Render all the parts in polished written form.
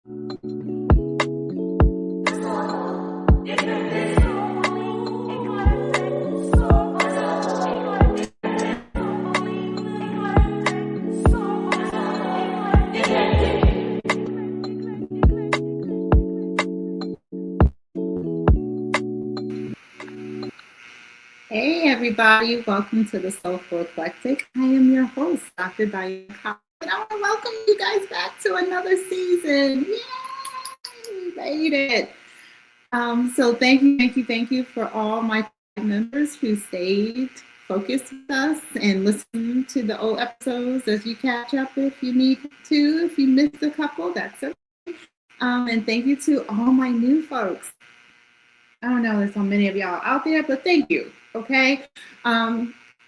Hey everybody, welcome to the Soulful Eclectic. I am your host, Dr. Diane Cobb, and I want to welcome you guys back to another season. Yay! We made it. So thank you for all my members who stayed focused with us and listened to the old episodes as you catch up if you need to. If you missed a couple, that's okay. And thank you to all my new folks. I don't know, there's so many of y'all out there, but thank you. Okay.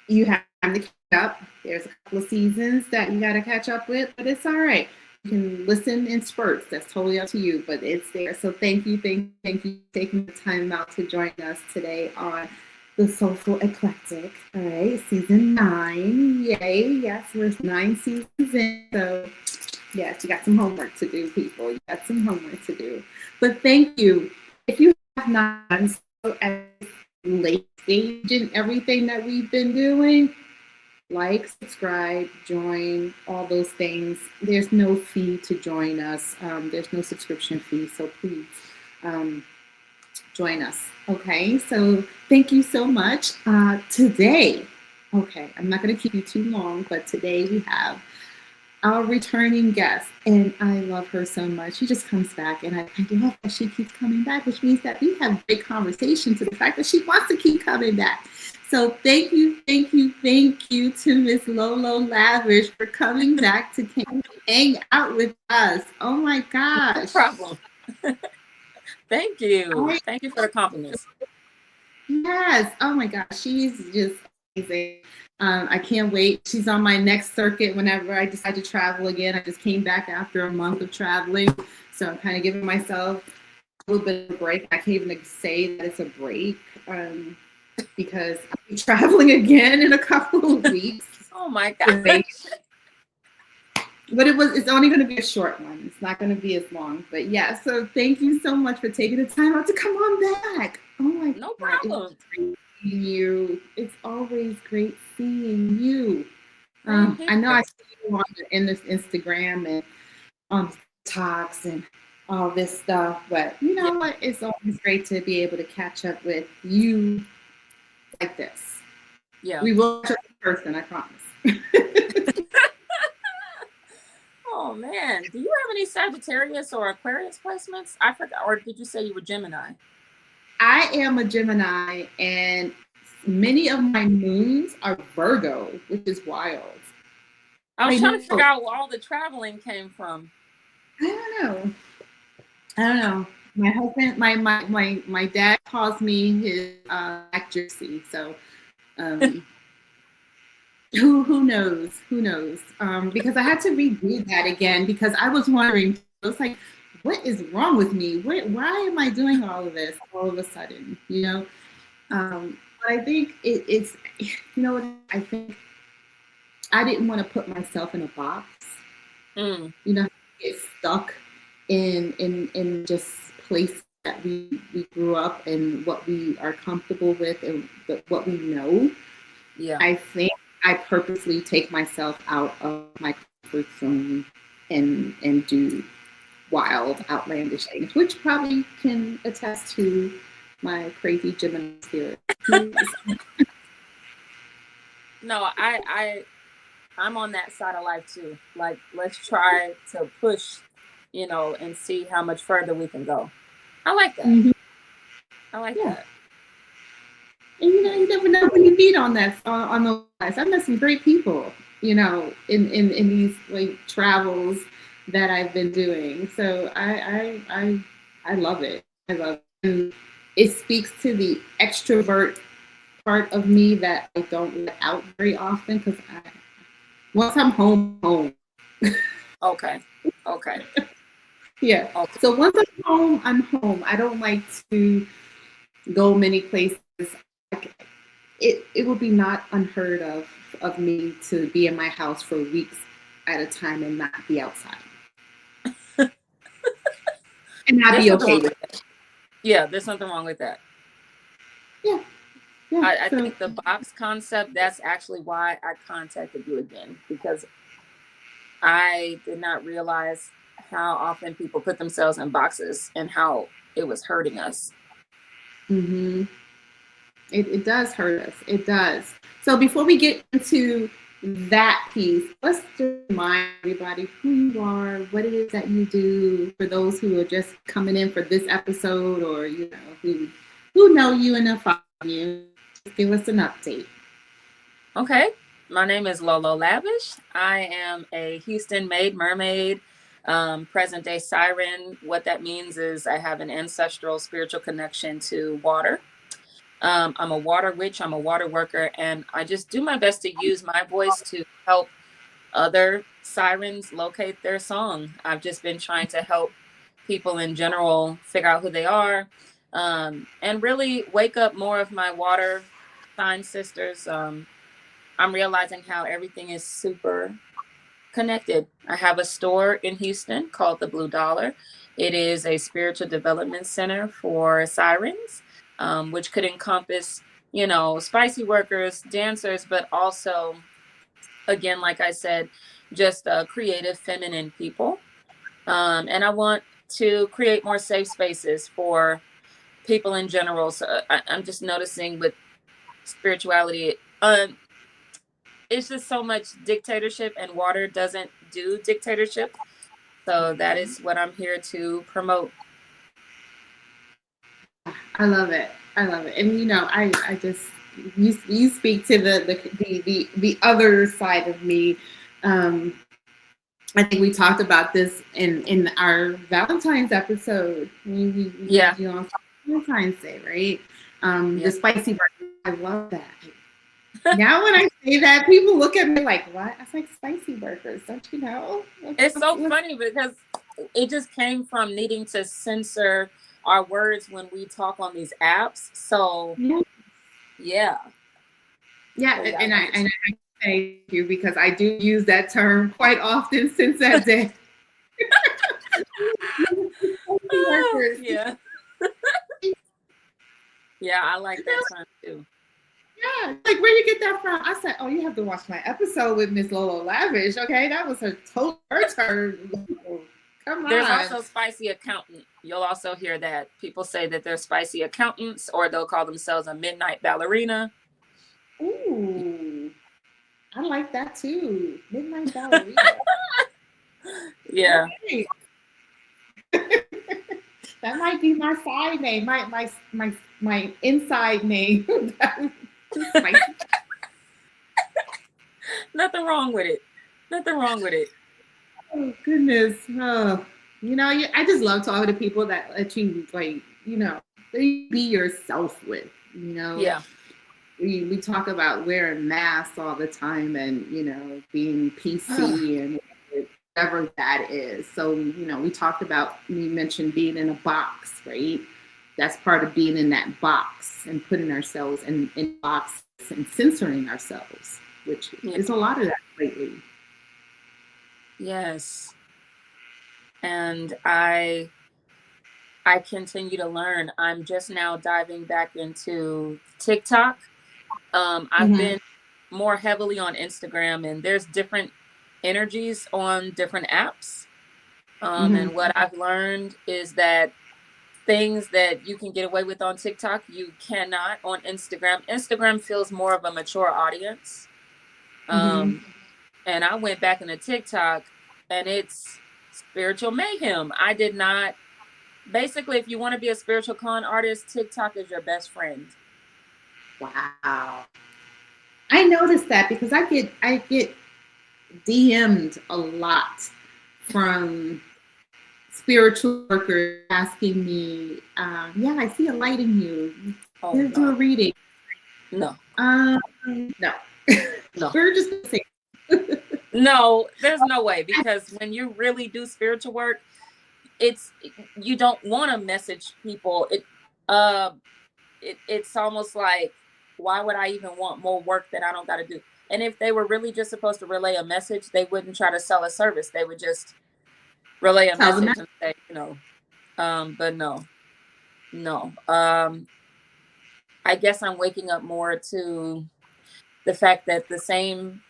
You have time to catch up. There's a couple of seasons that you got to catch up with, but it's all right. You can listen in spurts. That's totally up to you, but it's there. So thank you for taking the time out to join us today on the Soulful Eclectic. All right, season 9. Yay. Yes, we're 9 seasons in. So yes, you got some homework to do, people. You got some homework to do. But thank you. If you have not done so at late stage in everything that we've been doing, like, subscribe, join, all those things. There's no fee to join us. There's no subscription fee, so please join us. Okay, so thank you so much. Today, okay, I'm not going to keep you too long, but today we have our returning guest, and I love her so much. She just comes back, and I love that she keeps coming back, which means that we have great conversation to the fact that she wants to keep coming back. So thank you to Miss Lolo Lavish for coming back to hang out with us. Oh my gosh. No problem. Thank you. Thank you for the compliments. Yes. Oh my gosh. She's just amazing. I can't wait. She's on my next circuit whenever I decide to travel again. I just came back after a month of traveling. So I'm kind of giving myself a little bit of a break. I can't even say that it's a break because I'll be traveling again in a couple of weeks. Oh my gosh. But it's only going to be a short one. It's not going to be as long. But yeah, so thank you so much for taking the time out to come on back. Oh my God. No problem. You. It's always great seeing you. I know I see you in this Instagram and on talks and all this stuff, but you know what? It's always great to be able to catch up with you like this. Yeah. We will catch up in person, I promise. Oh man, do you have any Sagittarius or Aquarius placements? I forgot, or did you say you were Gemini? I am a Gemini, and many of my moons are Virgo, which is wild. I was trying to figure out where all the traveling came from. I don't know. My husband, my dad calls me his accuracy. So who knows? Because I had to redo that again because I was wondering. I was like, what is wrong with me? Why am I doing all of this all of a sudden? You know, but I think it's, you know what? I think I didn't want to put myself in a box. You know, get stuck in just places that we grew up and what we are comfortable with and what we know. Yeah, I think I purposely take myself out of my comfort zone and do wild, outlandish things, which probably can attest to my crazy Gemini spirit. No, I'm on that side of life too. Like, let's try to push, you know, and see how much further we can go. I like that. Mm-hmm. I like that. And you know, you never know when you meet on that on the lives. I've met some great people, you know, in these like travels that I've been doing. So I love it. I love it. And it speaks to the extrovert part of me that I don't let out very often because once I'm home. Okay. Yeah. Okay. So once I'm home. I don't like to go many places. It would be not unheard of me to be in my house for weeks at a time and not be outside. and not There's be nothing okay wrong with with that. Yeah, there's nothing wrong with that. it. Yeah. I So think the box concept, that's actually why I contacted you again, because I did not realize how often people put themselves in boxes and how it was hurting us. mhm. It does hurt us. It does. So before we get into that piece, let's just remind everybody who you are, what it is that you do for those who are just coming in for this episode, or who know you and follow you. Just give us an update. Okay. My name is Lolo Lavish. I am a Houston made mermaid, present day siren. What that means is I have an ancestral spiritual connection to water. I'm a water witch, I'm a water worker, and I just do my best to use my voice to help other sirens locate their song. I've just been trying to help people in general figure out who they are, and really wake up more of my water sign sisters. I'm realizing how everything is super connected. I have a store in Houston called the Blue Dollar. It is a spiritual development center for sirens, which could encompass, spicy workers, dancers, but also, again, like I said, just creative, feminine people. And I want to create more safe spaces for people in general. So I'm just noticing with spirituality, it's just so much dictatorship, and water doesn't do dictatorship. So that is what I'm here to promote. I love it. I love it. And I just you speak to the other side of me. Um, I think we talked about this in our Valentine's episode. We Yeah. had you on Valentine's Day, right? Yeah. The spicy burger. I love that. Now when I say that, people look at me like, "What?" I was like, "Spicy burgers, don't you know?" It's so funny because it just came from needing to censor our words when we talk on these apps. So yeah. Yeah, So yeah, I and love I it. and I thank you because I do use that term quite often since that day. Spicy Oh, burgers. yeah. Yeah, I like that term too. Yeah, like where you get that from? I said, "Oh, you have to watch my episode with Miss Lolo Lavish." Okay, that was her turn. Come There's on. also spicy accountant. You'll also hear that people say that they're spicy accountants, or they'll call themselves a midnight ballerina. Ooh, I like that too. Midnight Ballerina. Yeah. Okay. That might be my side name, my inside name. Spicy. Nothing wrong with it. Nothing wrong with it. Oh goodness. Oh, I just love talking to people that let you be yourself with. Yeah. We talk about wearing masks all the time and being PC and whatever that is. So we mentioned being in a box, right? That's part of being in that box and putting ourselves in box and censoring ourselves, which Yeah. is a lot of that lately. Yes. And I continue to learn. I'm just now diving back into TikTok. I've been more heavily on Instagram, and there's different energies on different apps. And what I've learned is that things that you can get away with on TikTok, you cannot on Instagram. Instagram feels more of a mature audience. Um, and I went back into TikTok, and it's spiritual mayhem. I did not. Basically, if you want to be a spiritual con artist, TikTok is your best friend. Wow. I noticed that because I get DM'd a lot from spiritual workers asking me, yeah, I see a light in you. Oh, Let's do a no. reading. No. No. No. We're just gonna say No, there's no way, because when you really do spiritual work, you don't want to message people. It's almost like, why would I even want more work that I don't got to do? And if they were really just supposed to relay a message, they wouldn't try to sell a service. They would just relay a tell them message that. and say, But no. I guess I'm waking up more to the fact that the same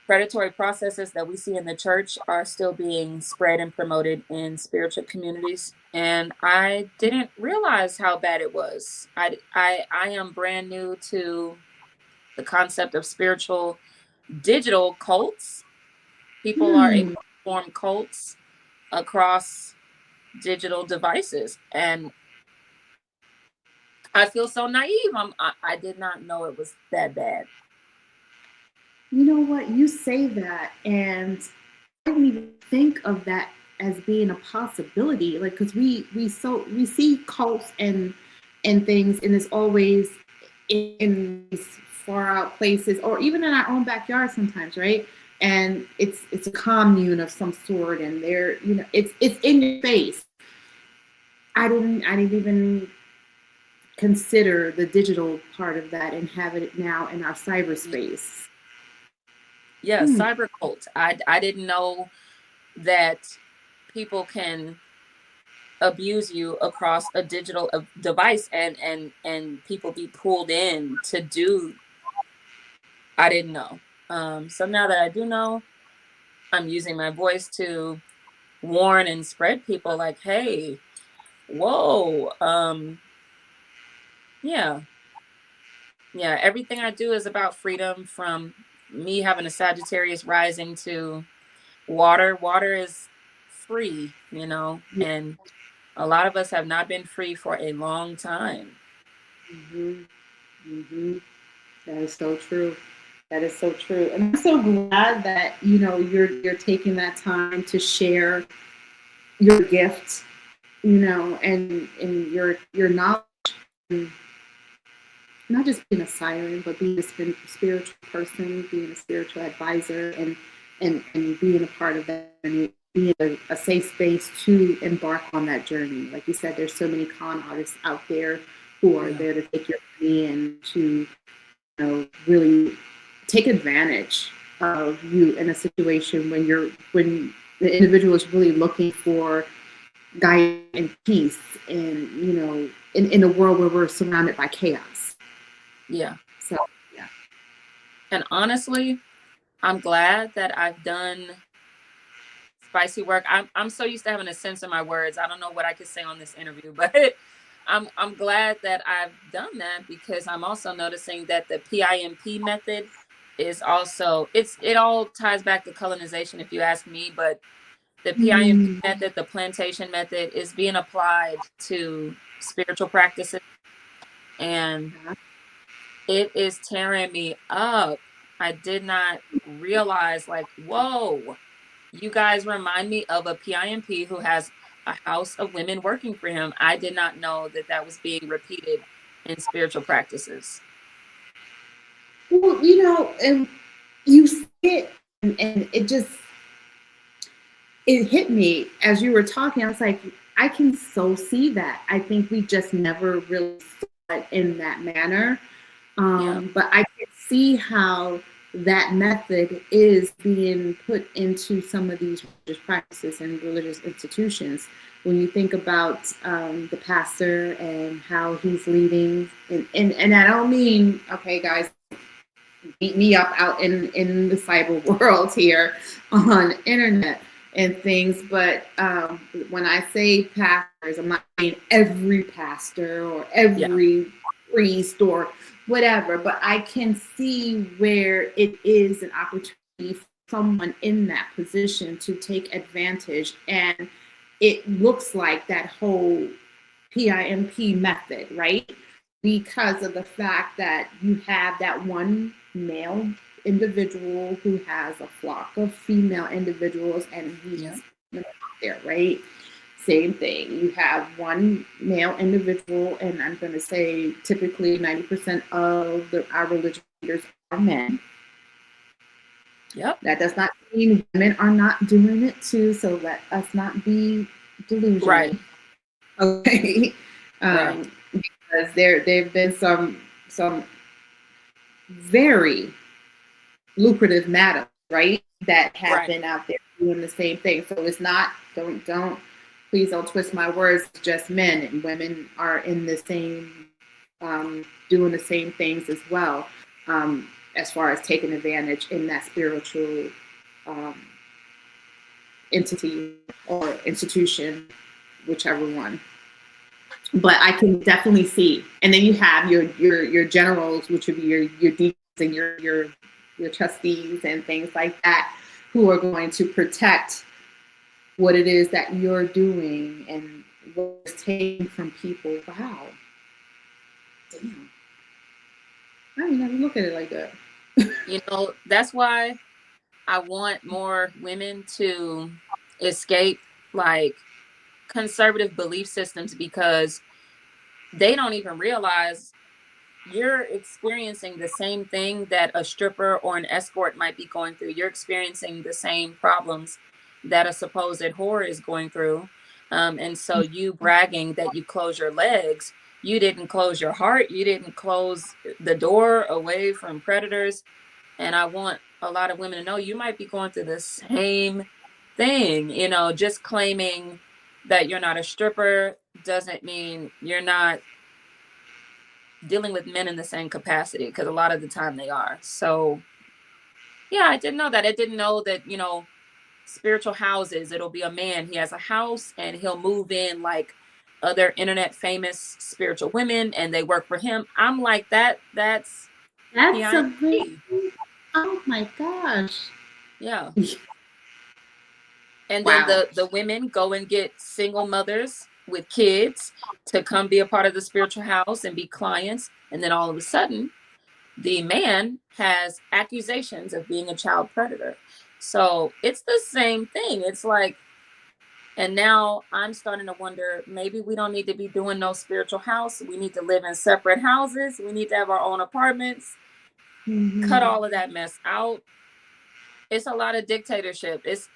predatory processes that we see in the church are still being spread and promoted in spiritual communities. And I didn't realize how bad it was. I am brand new to the concept of spiritual digital cults. People are able Hmm. to form cults across digital devices. And I feel so naive. I did not know it was that bad. You know what? You say that, and I didn't even think of that as being a possibility. Like, because we see cults and things, and it's always in these far out places, or even in our own backyard sometimes, right? And it's a commune of some sort, and they're it's in your face. I didn't even consider the digital part of that and have it now in our cyberspace. Yeah, Hmm. cyber cult. I didn't know that people can abuse you across a digital device and people be pulled in to do. I didn't know. So now that I do know, I'm using my voice to warn and spread people like, hey, whoa, yeah, yeah, everything I do is about freedom, from me having a Sagittarius rising to water. Water is free, and a lot of us have not been free for a long time. Hmm. Hmm. That is so true. That is so true. And I'm so glad that you're taking that time to share your gift, and your knowledge, and not just being a siren, but being a spiritual person, being a spiritual advisor, and being a part of that journey, being a safe space to embark on that journey. Like you said, there's so many con artists out there who are Yeah. there to take your money and to really take advantage of you in a situation when the individual is really looking for guidance and peace, and in a world where we're surrounded by chaos. Yeah. So yeah. And honestly, I'm glad that I've done spicy work. I'm so used to having a sense of my words. I don't know what I could say on this interview, but I'm glad that I've done that, because I'm also noticing that the PIMP method is also, it all ties back to colonization if you ask me, but the PIMP Mm. method, the plantation method, is being applied to spiritual practices, and it is tearing me up. I did not realize, like, whoa, you guys remind me of a PIMP who has a house of women working for him. I did not know that that was being repeated in spiritual practices. Well, and you see it, and it hit me as you were talking. I was like, I can so see that. I think we just never really saw it in that manner. Yeah. But I can see how that method is being put into some of these religious practices and religious institutions. When you think about the pastor and how he's leading, and I don't mean, okay, guys, beat me up out in the cyber world here on internet and things, but when I say pastors, I'm not saying every pastor or Yeah. every priest or whatever, but I can see where it is an opportunity for someone in that position to take advantage, and it looks like that whole PIMP method, right? Because of the fact that you have that one male individual who has a flock of female individuals, and Yeah. he's out there, right? Same thing. You have one male individual, and I'm going to say typically 90% of our religious leaders are men. Yep. That does not mean women are not doing it too, so let us not be delusional. Right. Okay. Right. Because there've been some very lucrative matters, right? That have Right. been out there doing the same thing. So it's not, don't please don't twist my words, just men, and women are in the same, doing the same things as well, as far as taking advantage in that spiritual um, entity or institution, whichever one. But I can definitely see. And then you have your generals, which would be your deacons and your trustees and things like that, who are going to protect what it is that you're doing and what's taken from people. Wow. Damn. I didn't even look at it like that. You know, that's why I want more women to escape like conservative belief systems, because they don't even realize you're experiencing the same thing that a stripper or an escort might be going through. You're experiencing the same problems that a supposed whore is going through. And so you bragging that you close your legs, you didn't close your heart, you didn't close the door away from predators. And I want a lot of women to know you might be going through the same thing. You know, just claiming that you're not a stripper doesn't mean you're not dealing with men in the same capacity, because a lot of the time they are. So yeah, I didn't know that. I didn't know that, you know, spiritual houses, it'll be a man, he has a house and he'll move in like other internet famous spiritual women and they work for him. I'm like, that's A behind very, me. oh my gosh. Yeah. And then Wow. the women go and get single mothers with kids to come be a part of the spiritual house and be clients. And then all of a sudden, the man has accusations of being a child predator. So it's the same thing. It's like, and now I'm starting to wonder, maybe we don't need to be doing no spiritual house. We need to live in separate houses. We need to have our own apartments. Mm-hmm. Cut all of that mess out. It's a lot of dictatorship. It's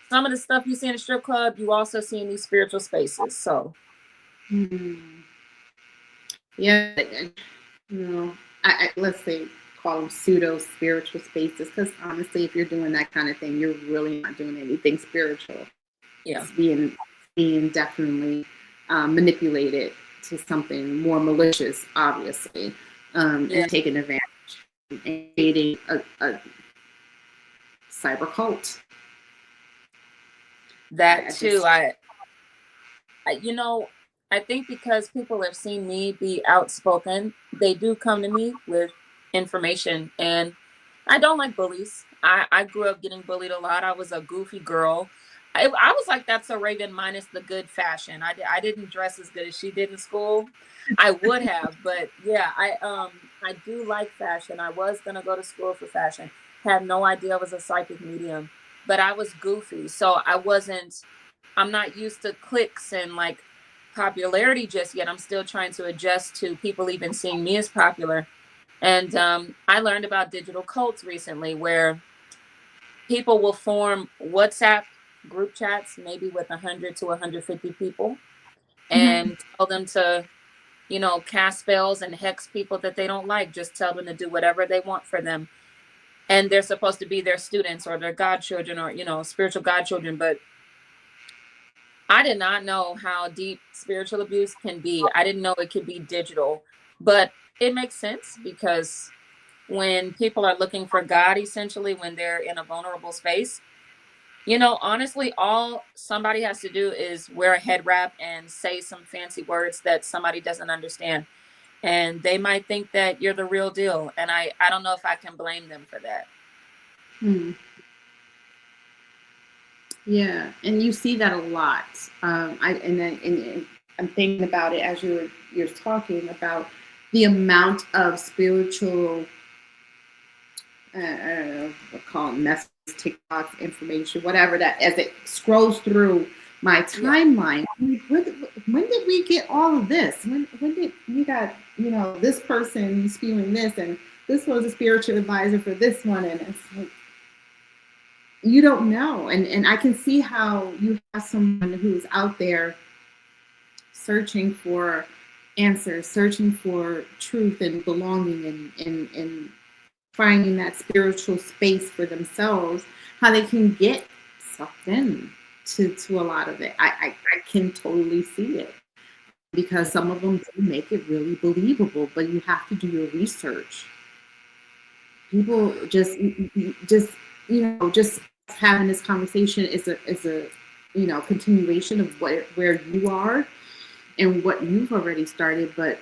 some of the stuff you see in a strip club, you also see in these spiritual spaces. So, yeah, you know, let's say call them pseudo spiritual spaces, because honestly, if you're doing that kind of thing, you're really not doing anything spiritual. yeah, It's being definitely manipulated to something more malicious, obviously, and taking advantage and creating a cyber cult. that too. You know, I think because people have seen me be outspoken, they do come to me with information. And I don't like bullies. I grew up getting bullied a lot. I was a goofy girl. I was like that so Raven minus the good fashion. I didn't dress as good as she did in school. I would have, but yeah, I do like fashion. I was gonna go to school for fashion. Had no idea I was a psychic medium, but I was goofy, so I'm not used to clicks and like popularity just yet. I'm still trying to adjust to people even seeing me as popular. And I learned about digital cults recently, where people will form WhatsApp group chats, maybe with 100 to 150 people, and tell them to, you know, cast spells and hex people that they don't like. Just tell them to do whatever they want for them. And they're supposed to be their students or their godchildren or, you know, spiritual godchildren. But I did not know how deep spiritual abuse can be. I didn't know it could be digital, but it makes sense, because when people are looking for God, essentially, when they're in a vulnerable space, you know, honestly, all somebody has to do is wear a head wrap and say some fancy words that somebody doesn't understand. And they might think that you're the real deal. And I don't know if I can blame them for that. Yeah, and you see that a lot. And I'm thinking about it as you're talking about the amount of spiritual, I don't know, what call them, messages, TikToks, information, whatever, that as it scrolls through my timeline. Yeah. When did we get all of this? When did we got, you know, this person spewing this, and this was a spiritual advisor for this one, and it's like, you don't know. And I can see how you have someone who's out there searching for answers, searching for truth and belonging, and finding that spiritual space for themselves, how they can get sucked in to a lot of it. I can totally see it because some of them do make it really believable, but you have to do your research. People just just having this conversation is a continuation of where you are and what you've already started, but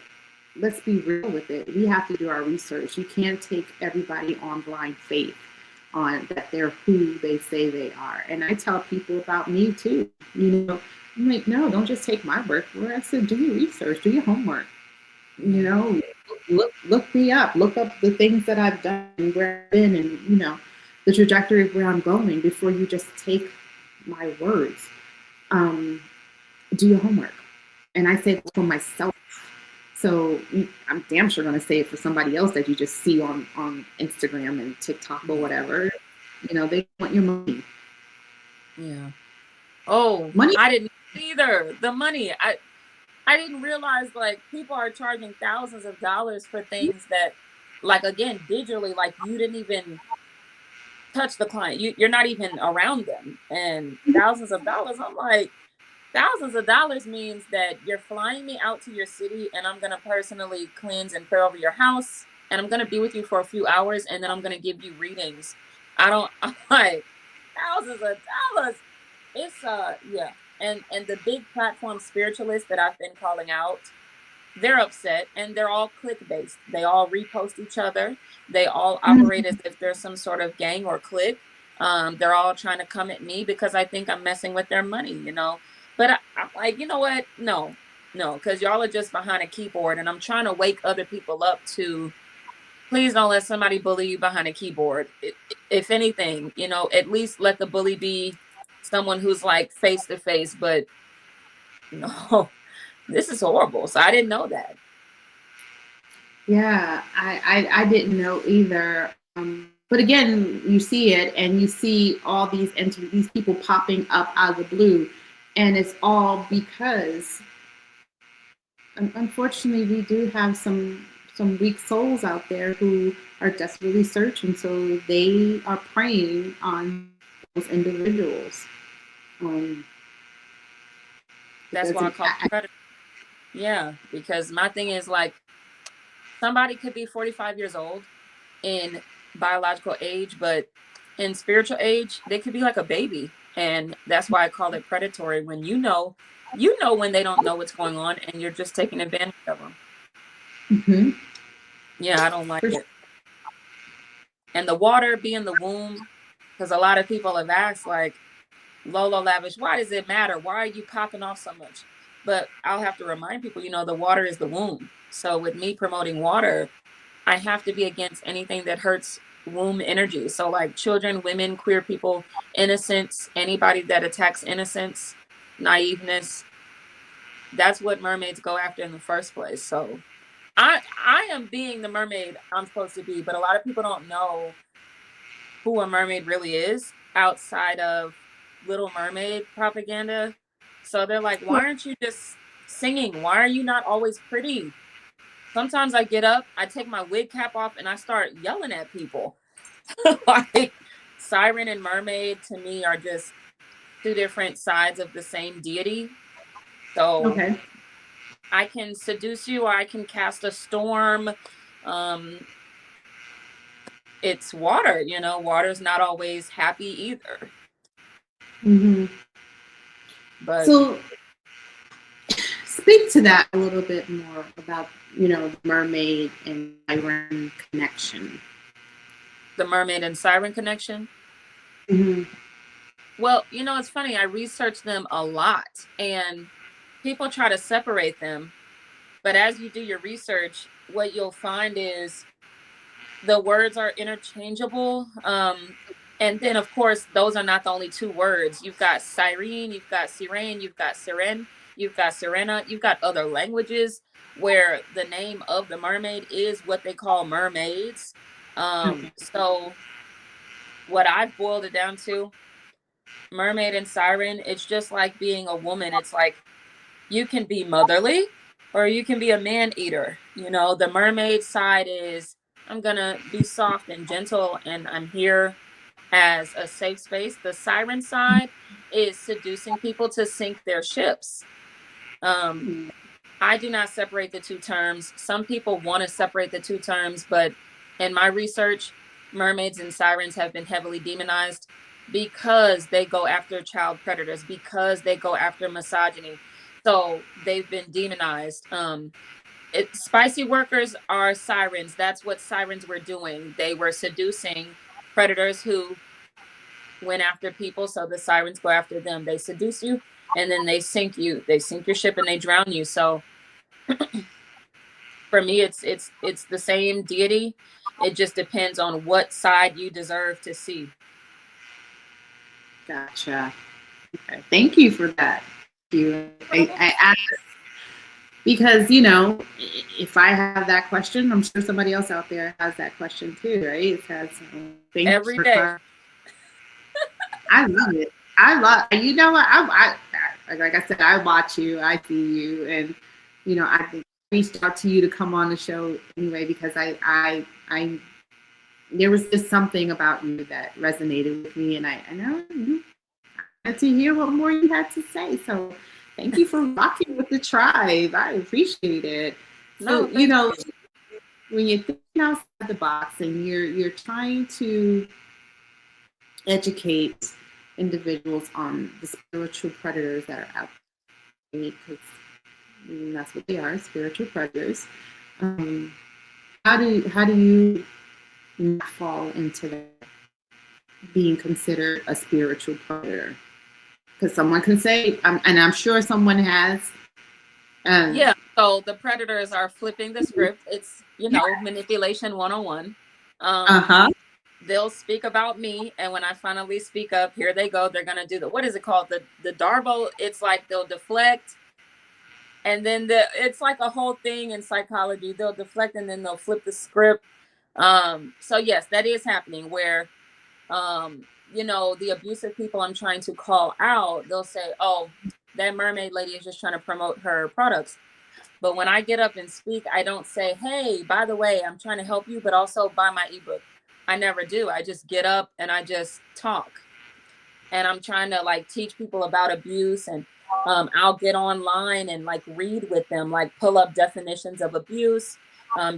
let's be real with it. We have to do our research. You can't take everybody on blind faith on that they're who they say they are. And I tell people about me too. I'm like, no, don't just take my word for it. I said, do your research, do your homework. You know, look me up, look up the things that I've done, where I've been, and the trajectory of where I'm going before you just take my words. Do your homework. And I say that for myself. So I'm damn sure going to say it for somebody else that you just see on Instagram and TikTok or whatever. They want your money. Yeah. Oh, money. I didn't either. The money. I didn't realize like people are charging thousands of dollars for things that, like, again, digitally, like you didn't even touch the client. You're not even around them, and thousands of dollars. I'm like, thousands of dollars means that you're flying me out to your city and I'm going to personally cleanse and pray over your house. And I'm going to be with you for a few hours. And then I'm going to give you readings. I'm like, thousands of dollars. It's, yeah. And the big platform spiritualists that I've been calling out, they're upset and they're all click-based. They all repost each other. They all operate as if there's some sort of gang or clique. They're all trying to come at me because I think I'm messing with their money, But I'm like, you know what? No, because y'all are just behind a keyboard, and I'm trying to wake other people up to, please don't let somebody bully you behind a keyboard. If anything, at least let the bully be someone who's like face to face. But no, this is horrible. So I didn't know that. Yeah, I didn't know either. But again, you see it, and you see all these people popping up out of the blue. And it's all because, unfortunately, we do have some weak souls out there who are desperately searching. So they are preying on those individuals. That's why I call it predator. Yeah, because my thing is like, somebody could be 45 years old in biological age, but in spiritual age, they could be like a baby. And that's why I call it predatory, when you know when they don't know what's going on and you're just taking advantage of them. Mm-hmm. Yeah, I don't like it. And the water being the womb, because a lot of people have asked, like, Lolo Lavish, why does it matter? Why are you popping off so much? But I'll have to remind people, the water is the womb. So with me promoting water, I have to be against anything that hurts womb energy. So like children, women, queer people, innocence, anybody that attacks innocence, naiveness. That's what mermaids go after in the first place. So I am being the mermaid I'm supposed to be, but a lot of people don't know who a mermaid really is outside of Little Mermaid propaganda. So they're like, why aren't you just singing? Why are you not always pretty? Sometimes I get up, I take my wig cap off, and I start yelling at people. Like, siren and mermaid to me are just two different sides of the same deity. So okay. I can seduce you, or I can cast a storm. It's water, water's not always happy either. Mm-hmm. But so speak to that a little bit more about mermaid and siren connection. The mermaid and siren connection. Mm-hmm. Well, it's funny, I researched them a lot and people try to separate them, but as you do your research, what you'll find is the words are interchangeable. And then of course, those are not the only two words. You've got siren, you've got siren, you've got siren, you've got sirena, you've got other languages where the name of the mermaid is what they call mermaids. So what I've boiled it down to, mermaid and siren, it's just like being a woman. It's like you can be motherly or you can be a man eater. The mermaid side is, I'm gonna be soft and gentle and I'm here as a safe space. The siren side, is seducing people to sink their ships. I do not separate the two terms. Some people want to separate the two terms, but in my research, mermaids and sirens have been heavily demonized because they go after child predators, because they go after misogyny. So they've been demonized. Spicy workers are sirens. That's what sirens were doing. They were seducing predators who went after people. So the sirens go after them. They seduce you and then they sink you. They sink your ship and they drown you. So for me, it's the same deity. It just depends on what side you deserve to see. Gotcha. Okay. Thank you for that. I asked because, you know, if I have that question, I'm sure somebody else out there has that question too, right? It has every day. I love it. I love, you know what? Like I said, I watch you, I see you, and you know, I reached out to you to come on the show anyway because I there was just something about you that resonated with me, and I know you had to hear what more you had to say. So thank you for rocking with the tribe. I appreciate it. So, you know, when you're thinking outside the box and you're trying to educate individuals on the spiritual predators that are out there, because that's what they are, spiritual predators. How do you not fall into that, being considered a spiritual predator? Because someone can say, and I'm sure someone has. Yeah. So the predators are flipping the script. It's, you know, manipulation 101. They'll speak about me, and when I finally speak up, here they go. They're gonna do what is it called? The Darbo. It's like they'll deflect, and then it's like a whole thing in psychology. They'll deflect and then they'll flip the script. So yes, that is happening where, you know, the abusive people I'm trying to call out, they'll say, oh, that mermaid lady is just trying to promote her products. But when I get up and speak, I don't say, hey, by the way, I'm trying to help you, but also buy my ebook. I never do. I just get up and I just talk. And I'm trying to like teach people about abuse, and I'll get online and like read with them, like pull up definitions of abuse,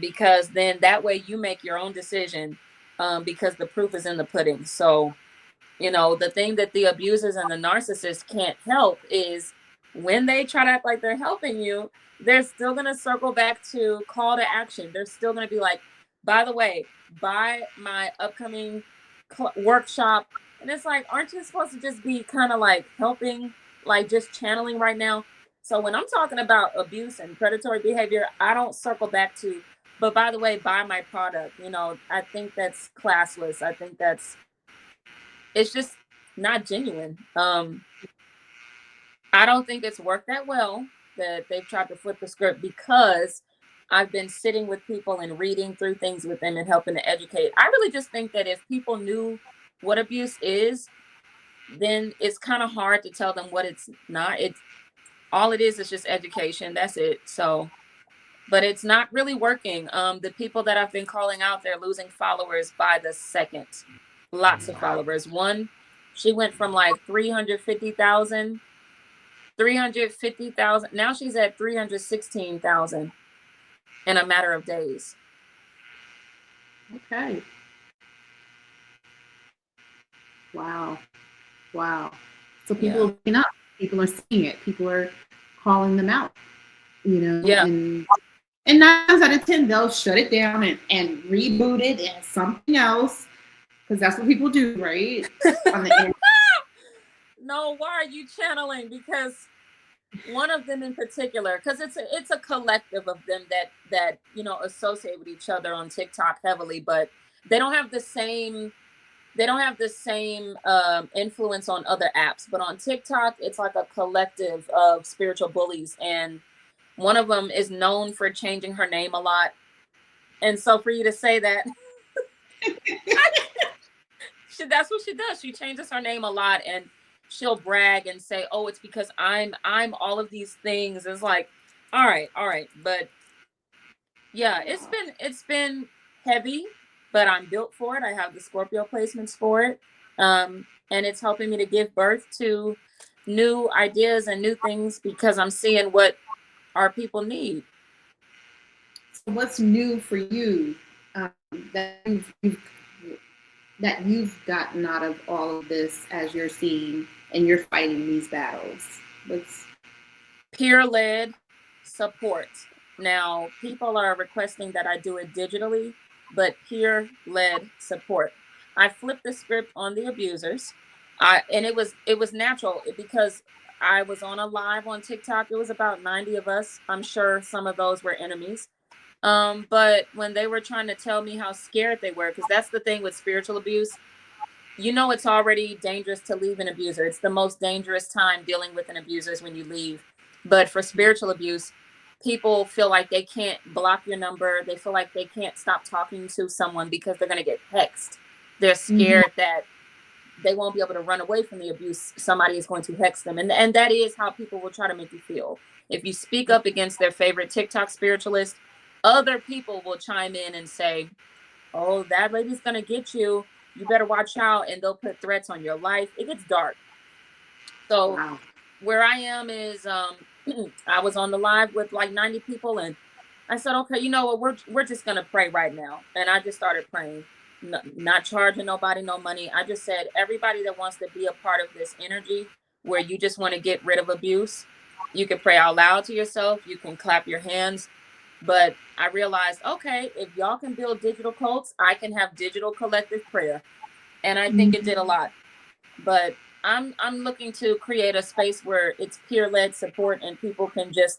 because then that way you make your own decision, because the proof is in the pudding. So, you know, the thing that the abusers and the narcissists can't help is when they try to act like they're helping you, they're still going to circle back to call to action. They're still going to be like, by the way, buy my upcoming workshop. And it's like, aren't you supposed to just be kind of like helping, like just channeling right now? So when I'm talking about abuse and predatory behavior, I don't circle back to, but by the way, buy my product. You know, I think that's classless. I think it's just not genuine. I don't think it's worked that well that they've tried to flip the script, because I've been sitting with people and reading through things with them and helping to educate. I really just think that if people knew what abuse is, then it's kind of hard to tell them what it's not. It's all it is just education. That's it. So, but it's not really working. The people that I've been calling out, they're losing followers by the second. Lots of followers. One, she went from like 350,000. Now she's at 316,000 in a matter of days. Okay. Wow. So people are looking up. People are seeing it. People are calling them out. You know, yeah. And 9 times out of 10, they'll shut it down and reboot it as something else, because that's what people do, right? On the No, why are you channeling? Because one of them in particular, because it's a collective of them that you know associate with each other on TikTok heavily, but they don't have the same influence on other apps. But on TikTok, it's like a collective of spiritual bullies, and one of them is known for changing her name a lot. And so for you to say that, that's what she does. She changes her name a lot, and she'll brag and say, oh, it's because I'm all of these things. It's like, all right. But yeah, it's been heavy, but I'm built for it. I have the Scorpio placements for it. and it's helping me to give birth to new ideas and new things because I'm seeing what our people need. So what's new for you, that you've gotten out of all of this as you're seeing and you're fighting these battles? What's Peer-led support. Now, people are requesting that I do it digitally, but peer-led support. I flipped the script on the abusers. And it was natural because I was on a live on TikTok. It was about 90 of us. I'm sure some of those were enemies. But when they were trying to tell me how scared they were, because that's the thing with spiritual abuse, it's already dangerous to leave an abuser. It's the most dangerous time dealing with an abuser is when you leave. But for spiritual abuse, people feel like they can't block your number. They feel like they can't stop talking to someone because they're going to get hexed. They're scared that they won't be able to run away from the abuse. Somebody is going to hex them. And that is how people will try to make you feel. If you speak up against their favorite TikTok spiritualist, other people will chime in and say, oh, that lady's going to get you. You better watch out. And they'll put threats on your life. It gets dark. So wow. where I am is I was on the live with like 90 people, and I said, okay, you know what, we're just gonna pray right now. And I just started praying, not charging nobody no money. I just said, everybody that wants to be a part of this energy where you just want to get rid of abuse, you can pray out loud to yourself, you can clap your hands. But I realized, okay, if y'all can build digital cults, I can have digital collective prayer. And I think it did a lot. But I'm looking to create a space where it's peer-led support and people can just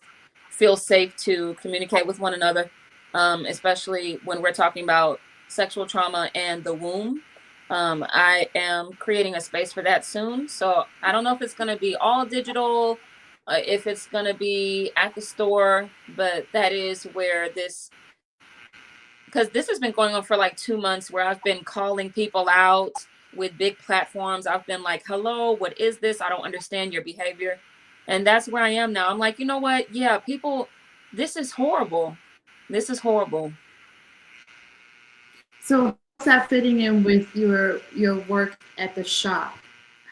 feel safe to communicate with one another, especially when we're talking about sexual trauma and the womb. I am creating a space for that soon. So I don't know if it's going to be all digital, if it's going to be at the store, but that is where because this has been going on for like 2 months where I've been calling people out with big platforms. I've been like, hello, what is this? I don't understand your behavior. And that's where I am now. I'm like, you know what? Yeah, people, this is horrible. This is horrible. So how's that fitting in with your work at the shop?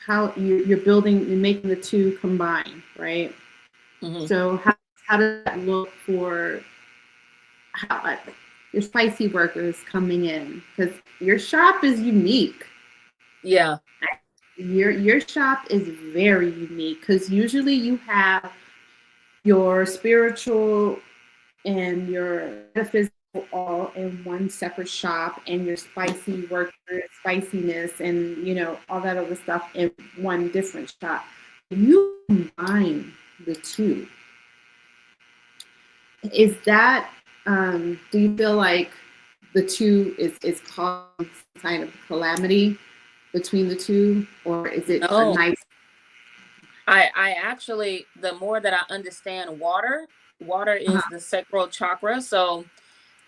How you're building, you're making the two combine, right? Mm-hmm. So how does that look for how your spicy workers coming in? Because your shop is unique. Yeah. Your shop is very unique because usually you have your spiritual and your metaphysical all in one separate shop, and your spicy worker spiciness and all that other stuff in one different shop. You combine the two. Is that do you feel like the two is causing some kind of calamity between the two, or is it a No, nice? I actually, the more that I understand water is the sacral chakra. So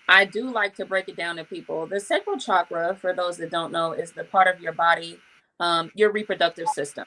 I do like to break it down to people. The sacral chakra, for those that don't know, is the part of your body, your reproductive system.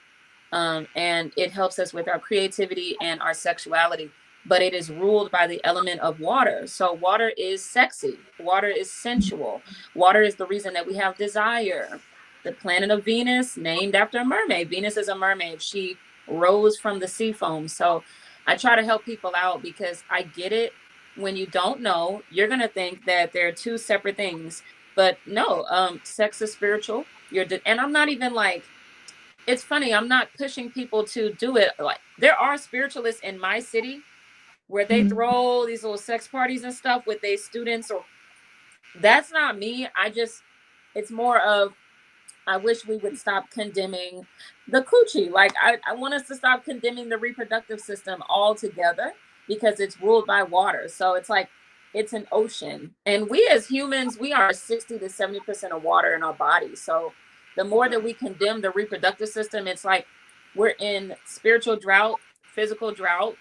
And it helps us with our creativity and our sexuality. But it is ruled by the element of water. So water is sexy. Water is sensual. Water is the reason that we have desire. The planet of Venus, named after a mermaid. Venus is a mermaid. She rose from the sea foam. So I try to help people out because I get it. When you don't know, you're going to think that they're two separate things. But no, sex is spiritual. And I'm not even like, it's funny, I'm not pushing people to do it. Like, there are spiritualists in my city where they throw these little sex parties and stuff with their students, or that's not me. It's more of, I wish we would stop condemning the coochie. Like, I want us to stop condemning the reproductive system altogether because it's ruled by water. So it's like, it's an ocean. And we as humans, we are 60 to 70% of water in our body. So the more that we condemn the reproductive system, it's like we're in spiritual drought, physical drought,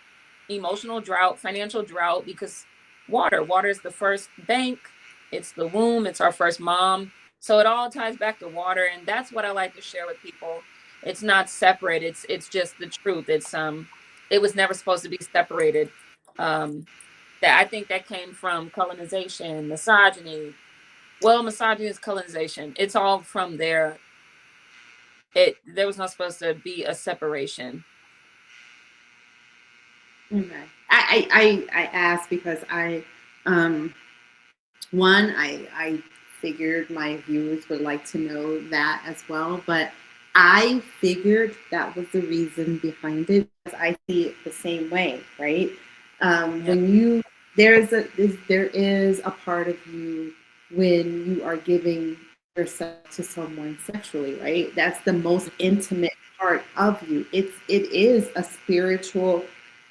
emotional drought, financial drought, because water is the first bank, it's the womb, it's our first mom. So it all ties back to water, and that's what I like to share with people. It's not separate. It's just the truth. It was never supposed to be separated. That I think that came from colonization, misogyny. Well, misogyny is colonization. It's all from there. there was not supposed to be a separation. Okay. I asked because um I figured my viewers would like to know that as well, but I figured that was the reason behind it because I see it the same way, right? Yeah. When you there is a part of you when you are giving yourself to someone sexually, right? That's the most intimate part of you. It is a spiritual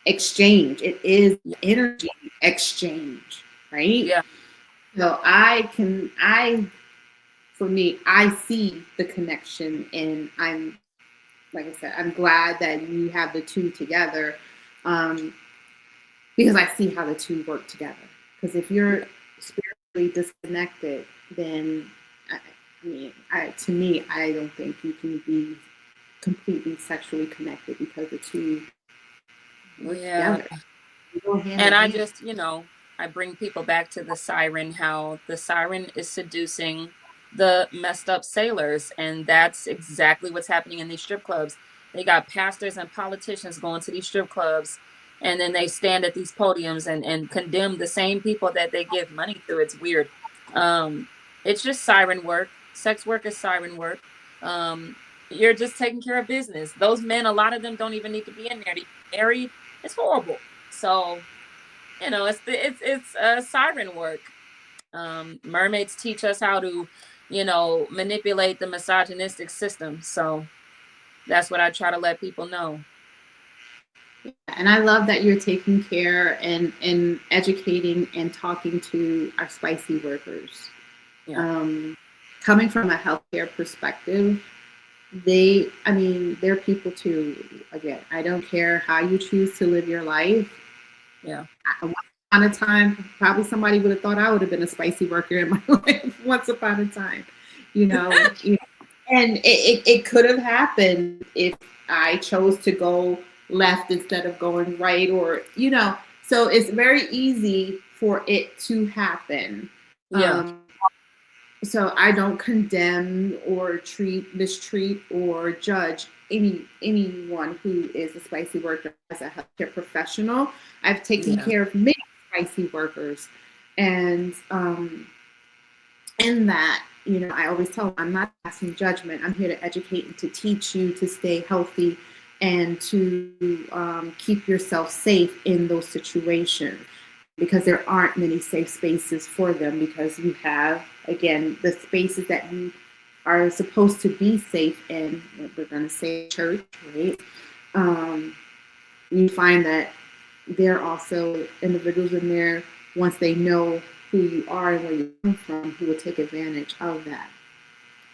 exchange. It is Yeah. energy exchange, right? Yeah. So for me, I see the connection, and like I said, I'm glad that you have the two together, um, because I see how the two work together. Because if you're spiritually disconnected, then to me, I don't think you can be completely sexually connected because the two work Yeah. together. They go hand And in I hand. just, I bring people back to the siren, how the siren is seducing the messed up sailors. And that's exactly what's happening in these strip clubs. They got pastors and politicians going to these strip clubs, and then they stand at these podiums and condemn the same people that they give money to. It's weird. Um, it's just siren work. Sex work is siren work. Um, you're just taking care of business. Those men, a lot of them don't even need to be in there to get married. It's horrible. So, it's siren work. Mermaids teach us how to, manipulate the misogynistic system. So that's what I try to let people know. And I love that you're taking care and educating and talking to our spicy workers. Yeah. Um, Coming from a healthcare perspective, they're people too. Again, I don't care how you choose to live your life. Yeah. Once upon a time, probably somebody would have thought I would have been a spicy worker in my life once upon a time, you know, and it could have happened if I chose to go left instead of going right, so it's very easy for it to happen. Yeah. Um, so I don't condemn or mistreat or judge anyone who is a spicy worker as a healthcare professional. I've taken Yeah. care of many spicy workers, and in that, I always tell them I'm not passing judgment. I'm here to educate and to teach you to stay healthy and to keep yourself safe in those situations, because there aren't many safe spaces for them, because you have, again, the spaces that you are supposed to be safe in. We're going to say church, right? Um, you find that there are also individuals in there, once they know who you are and where you come from, who will take advantage of that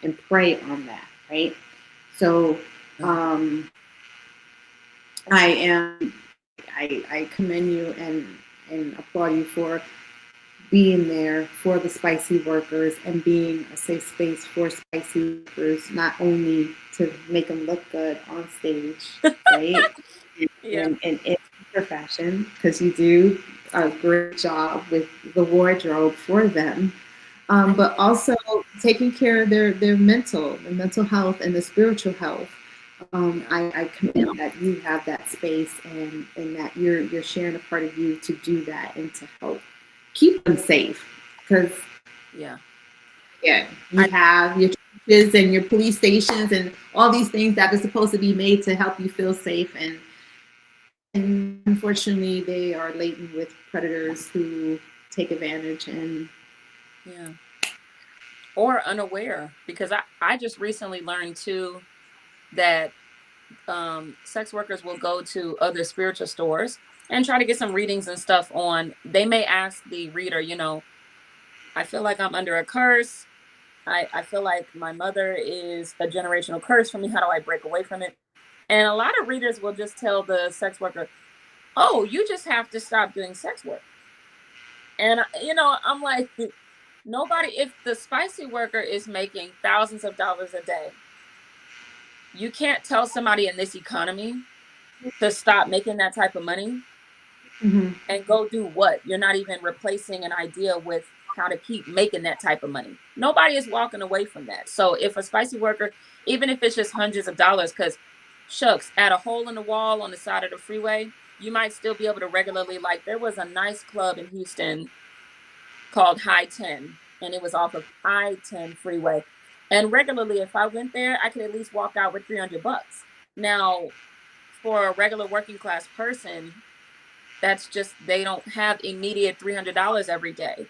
and prey on that, right? So I am I commend you and applaud you for being there for the spicy workers and being a safe space for spicy workers, not only to make them look good on stage, right? Yeah. In profession, because you do a great job with the wardrobe for them, Thank but you. also taking care of their mental health and the spiritual health. Yeah. I commend that you have that space, and that you're sharing a part of you to do that and to help keep them safe. Because Yeah. yeah, you I have your churches and your police stations and all these things that are supposed to be made to help you feel safe, and unfortunately they are laden with predators who take advantage. And Yeah. Or unaware, because I just recently learned too that sex workers will go to other spiritual stores and try to get some readings and stuff on. They may ask the reader, I feel like I'm under a curse. I feel like my mother is a generational curse for me. How do I break away from it? And a lot of readers will just tell the sex worker, oh, you just have to stop doing sex work. And, I'm like, nobody, if the spicy worker is making thousands of dollars a day, you can't tell somebody in this economy to stop making that type of money Mhm. and go do what? You're not even replacing an idea with how to keep making that type of money. Nobody is walking away from that. So if a spicy worker, even if it's just hundreds of dollars, because shucks, at a hole in the wall on the side of the freeway, you might still be able to regularly, like there was a nice club in Houston called High 10, and it was off of I-10 freeway. And regularly, if I went there, I could at least walk out with $300. Now, for a regular working class person, that's just, they don't have immediate $300 every day.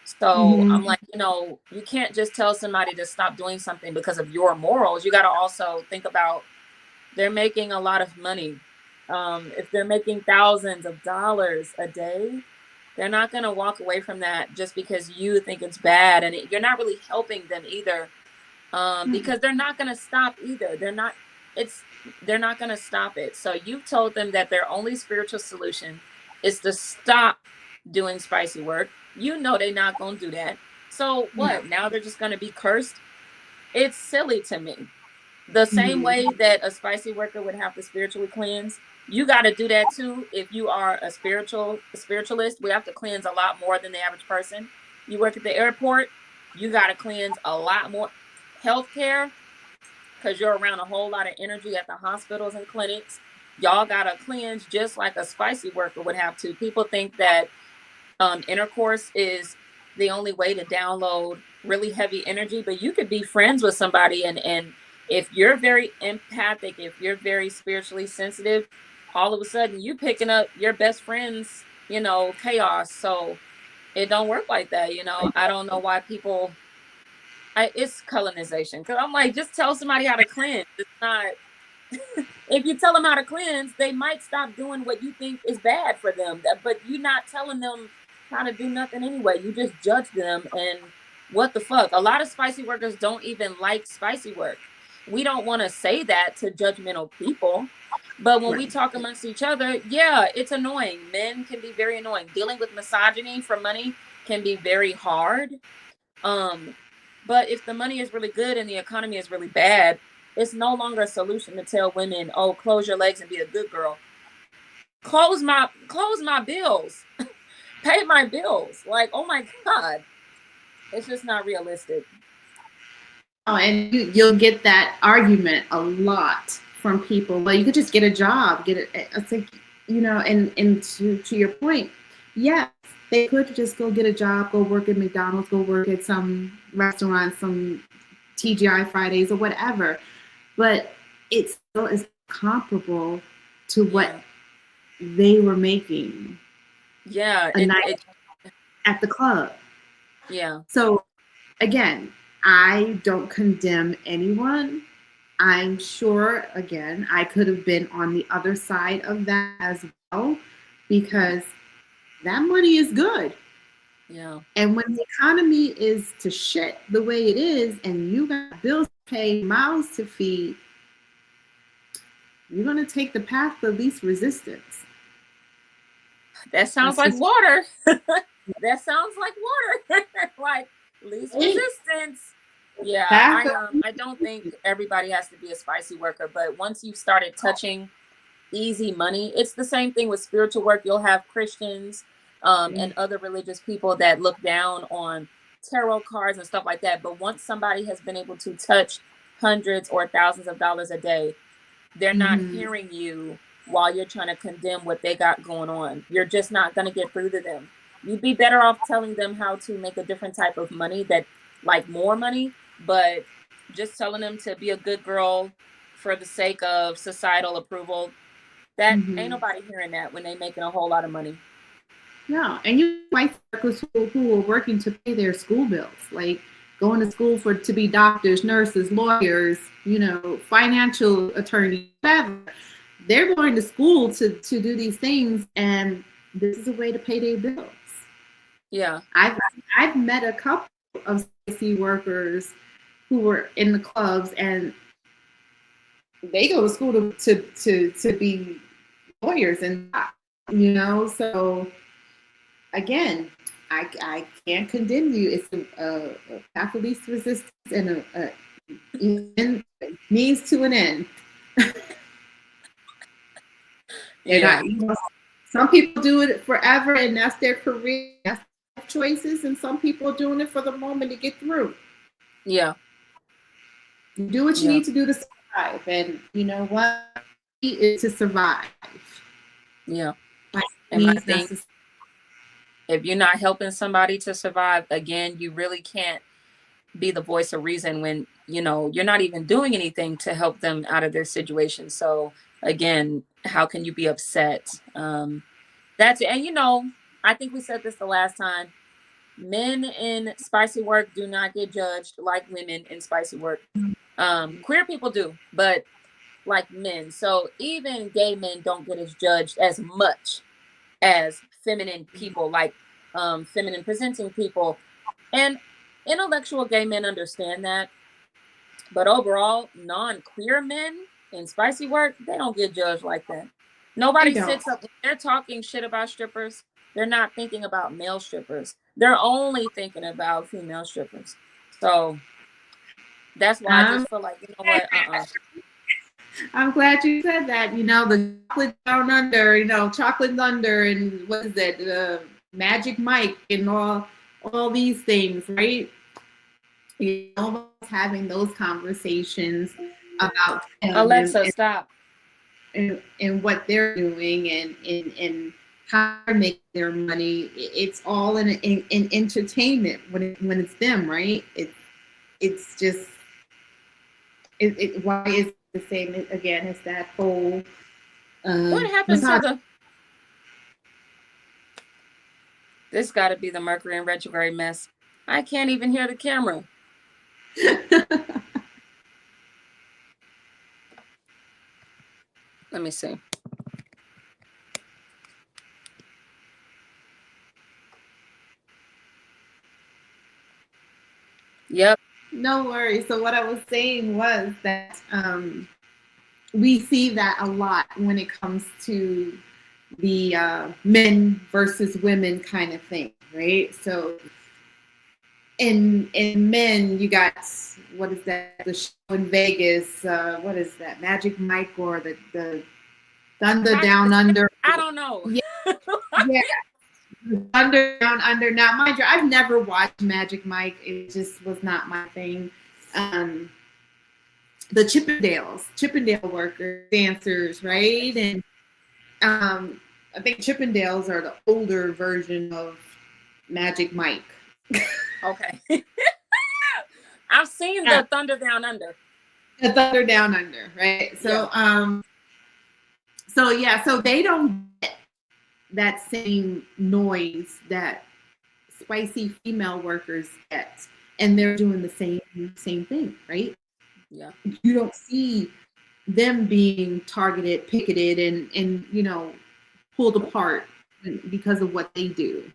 So I'm like, you know, you can't just tell somebody to stop doing something because of your morals. You got to also think about, they're making a lot of money. If they're making thousands of dollars a day, they're not going to walk away from that just because you think it's bad. And you're not really helping them either, because they're not going to stop either. They're not going to stop it. So you've told them that their only spiritual solution is to stop doing spicy work. You know they're not going to do that. So what? Now they're just going to be cursed? It's silly to me. The same way that a spicy worker would have to spiritually cleanse, you got to do that too. If you are a spiritualist, we have to cleanse a lot more than the average person. You work at the airport, you got to cleanse a lot more. Healthcare, because you're around a whole lot of energy at the hospitals and clinics, y'all got to cleanse just like a spicy worker would have to. People think that intercourse is the only way to download really heavy energy, but you could be friends with somebody, and if you're very empathic, if you're very spiritually sensitive, all of a sudden you picking up your best friend's, you know, chaos. So it don't work like that. You know, I don't know why people, it's colonization. Because I'm like, just tell somebody how to cleanse. It's not, if you tell them how to cleanse, they might stop doing what you think is bad for them. But you're not telling them how to do nothing anyway. You just judge them. And what the fuck? A lot of spicy workers don't even like spicy work. We don't want to say that to judgmental people. But when we talk amongst each other, yeah, it's annoying. Men can be very annoying. Dealing with misogyny for money can be very hard. But if the money is really good and the economy is really bad, it's no longer a solution to tell women, oh, close your legs and be a good girl. Close my bills. Pay my bills. Like, oh my God. It's just not realistic. Oh, and you'll get that argument a lot from people. Well, you could just get a job, get it. It's like, you know, and to your point, yes, they could just go get a job, go work at McDonald's, go work at some restaurant, some TGI Fridays or whatever. But it still is comparable to what they were making. Yeah, a night at the club. Yeah. So again, I don't condemn anyone. I'm sure, again, I could have been on the other side of that as well, because that money is good. Yeah. And when the economy is to shit the way it is, and you got bills to pay, mouths to feed, you're going to take the path of least resistance. That sounds like water. That sounds like water. Like least resistance. Yeah, I don't think everybody has to be a spicy worker, but once you've started touching easy money, it's the same thing with spiritual work. You'll have Christians and other religious people that look down on tarot cards and stuff like that. But once somebody has been able to touch hundreds or thousands of dollars a day, they're not hearing you while you're trying to condemn what they got going on. You're just not going to get through to them. You'd be better off telling them how to make a different type of money, that like more money, but just telling them to be a good girl for the sake of societal approval. That ain't nobody hearing that when they making a whole lot of money. No, and you white workers who are working to pay their school bills, like going to school to be doctors, nurses, lawyers, you know, financial attorneys, whatever. They're going to school to do these things, and this is a way to pay their bills. Yeah, I've met a couple of spicy workers who were in the clubs, and they go to school to be lawyers, and you know, so again, I can't condemn you. It's a path of least resistance and a means to an end. Yeah. And some people do it forever, and that's their career. That's choices, and some people are doing it for the moment to get through. Yeah. You do what you Yeah. need to do to survive, and you know what? Is to survive. Yeah. By And I means think necessary. if you're not helping somebody to survive, again, you really can't be the voice of reason when, you know, you're not even doing anything to help them out of their situation. So again, how can you be upset? That's it. And you know, I think we said this the last time. Men in spicy work do not get judged like women in spicy work. Queer people do, but like men. So even gay men don't get as judged as much as feminine people, like feminine presenting people. And intellectual gay men understand that. But overall, non-queer men in spicy work, they don't get judged like that. They Nobody don't. sits up when they're talking shit about strippers. They're not thinking about male strippers. They're only thinking about female strippers. So that's why I Um, just feel like, you know what? I'm glad you said that. You know, the chocolate down under, you know, chocolate thunder, and what is it, Magic Mike, and all these things, right? You know, having those conversations about them, Alexa, stop. and what they're doing, and how they make their money. It's all in entertainment when it's them, right? It's just why is it the same again? It's that whole What happened to massage. the? This got to be the Mercury in retrograde mess. I can't even hear the camera. Let me see. Yep. No worries. So what I was saying was that we see that a lot when it comes to the men versus women kind of thing, right? So in men, you got, what is that? The show in Vegas. What is that? Magic Mike, or the Thunder Down Under. I don't know. Yeah, yeah. Thunder Down Under. Now, mind you, I've never watched Magic Mike. It just was not my thing. The Chippendale workers, dancers, right? And I think Chippendales are the older version of Magic Mike. Okay. I've seen the Thunder Down Under. The Thunder Down Under, right? So, Yeah. So they don't get that same noise that spicy female workers get, and they're doing the same thing, right? Yeah. You don't see them being targeted, picketed, and you know, pulled apart because of what they do.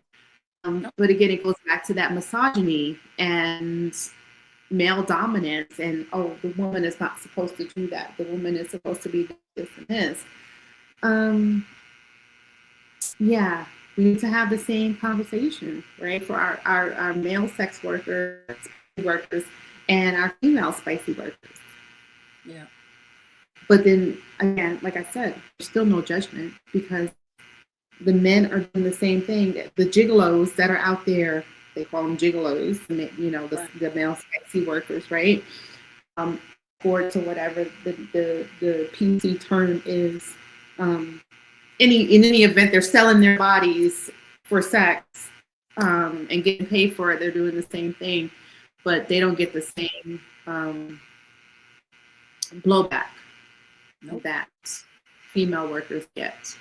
But again, it goes back to that misogyny and male dominance, and oh, the woman is not supposed to do that. The woman is supposed to be this and this. Yeah, we need to have the same conversation, right? For our male sex workers and our female spicy workers. Yeah. But then again, like I said, there's still no judgment, because the men are doing the same thing. The gigolos that are out there, they call them gigolos, you know, the male spicy workers, right? Or to whatever the PC term is. In any event, they're selling their bodies for sex, and getting paid for it. They're doing the same thing, but they don't get the same blowback that female workers get.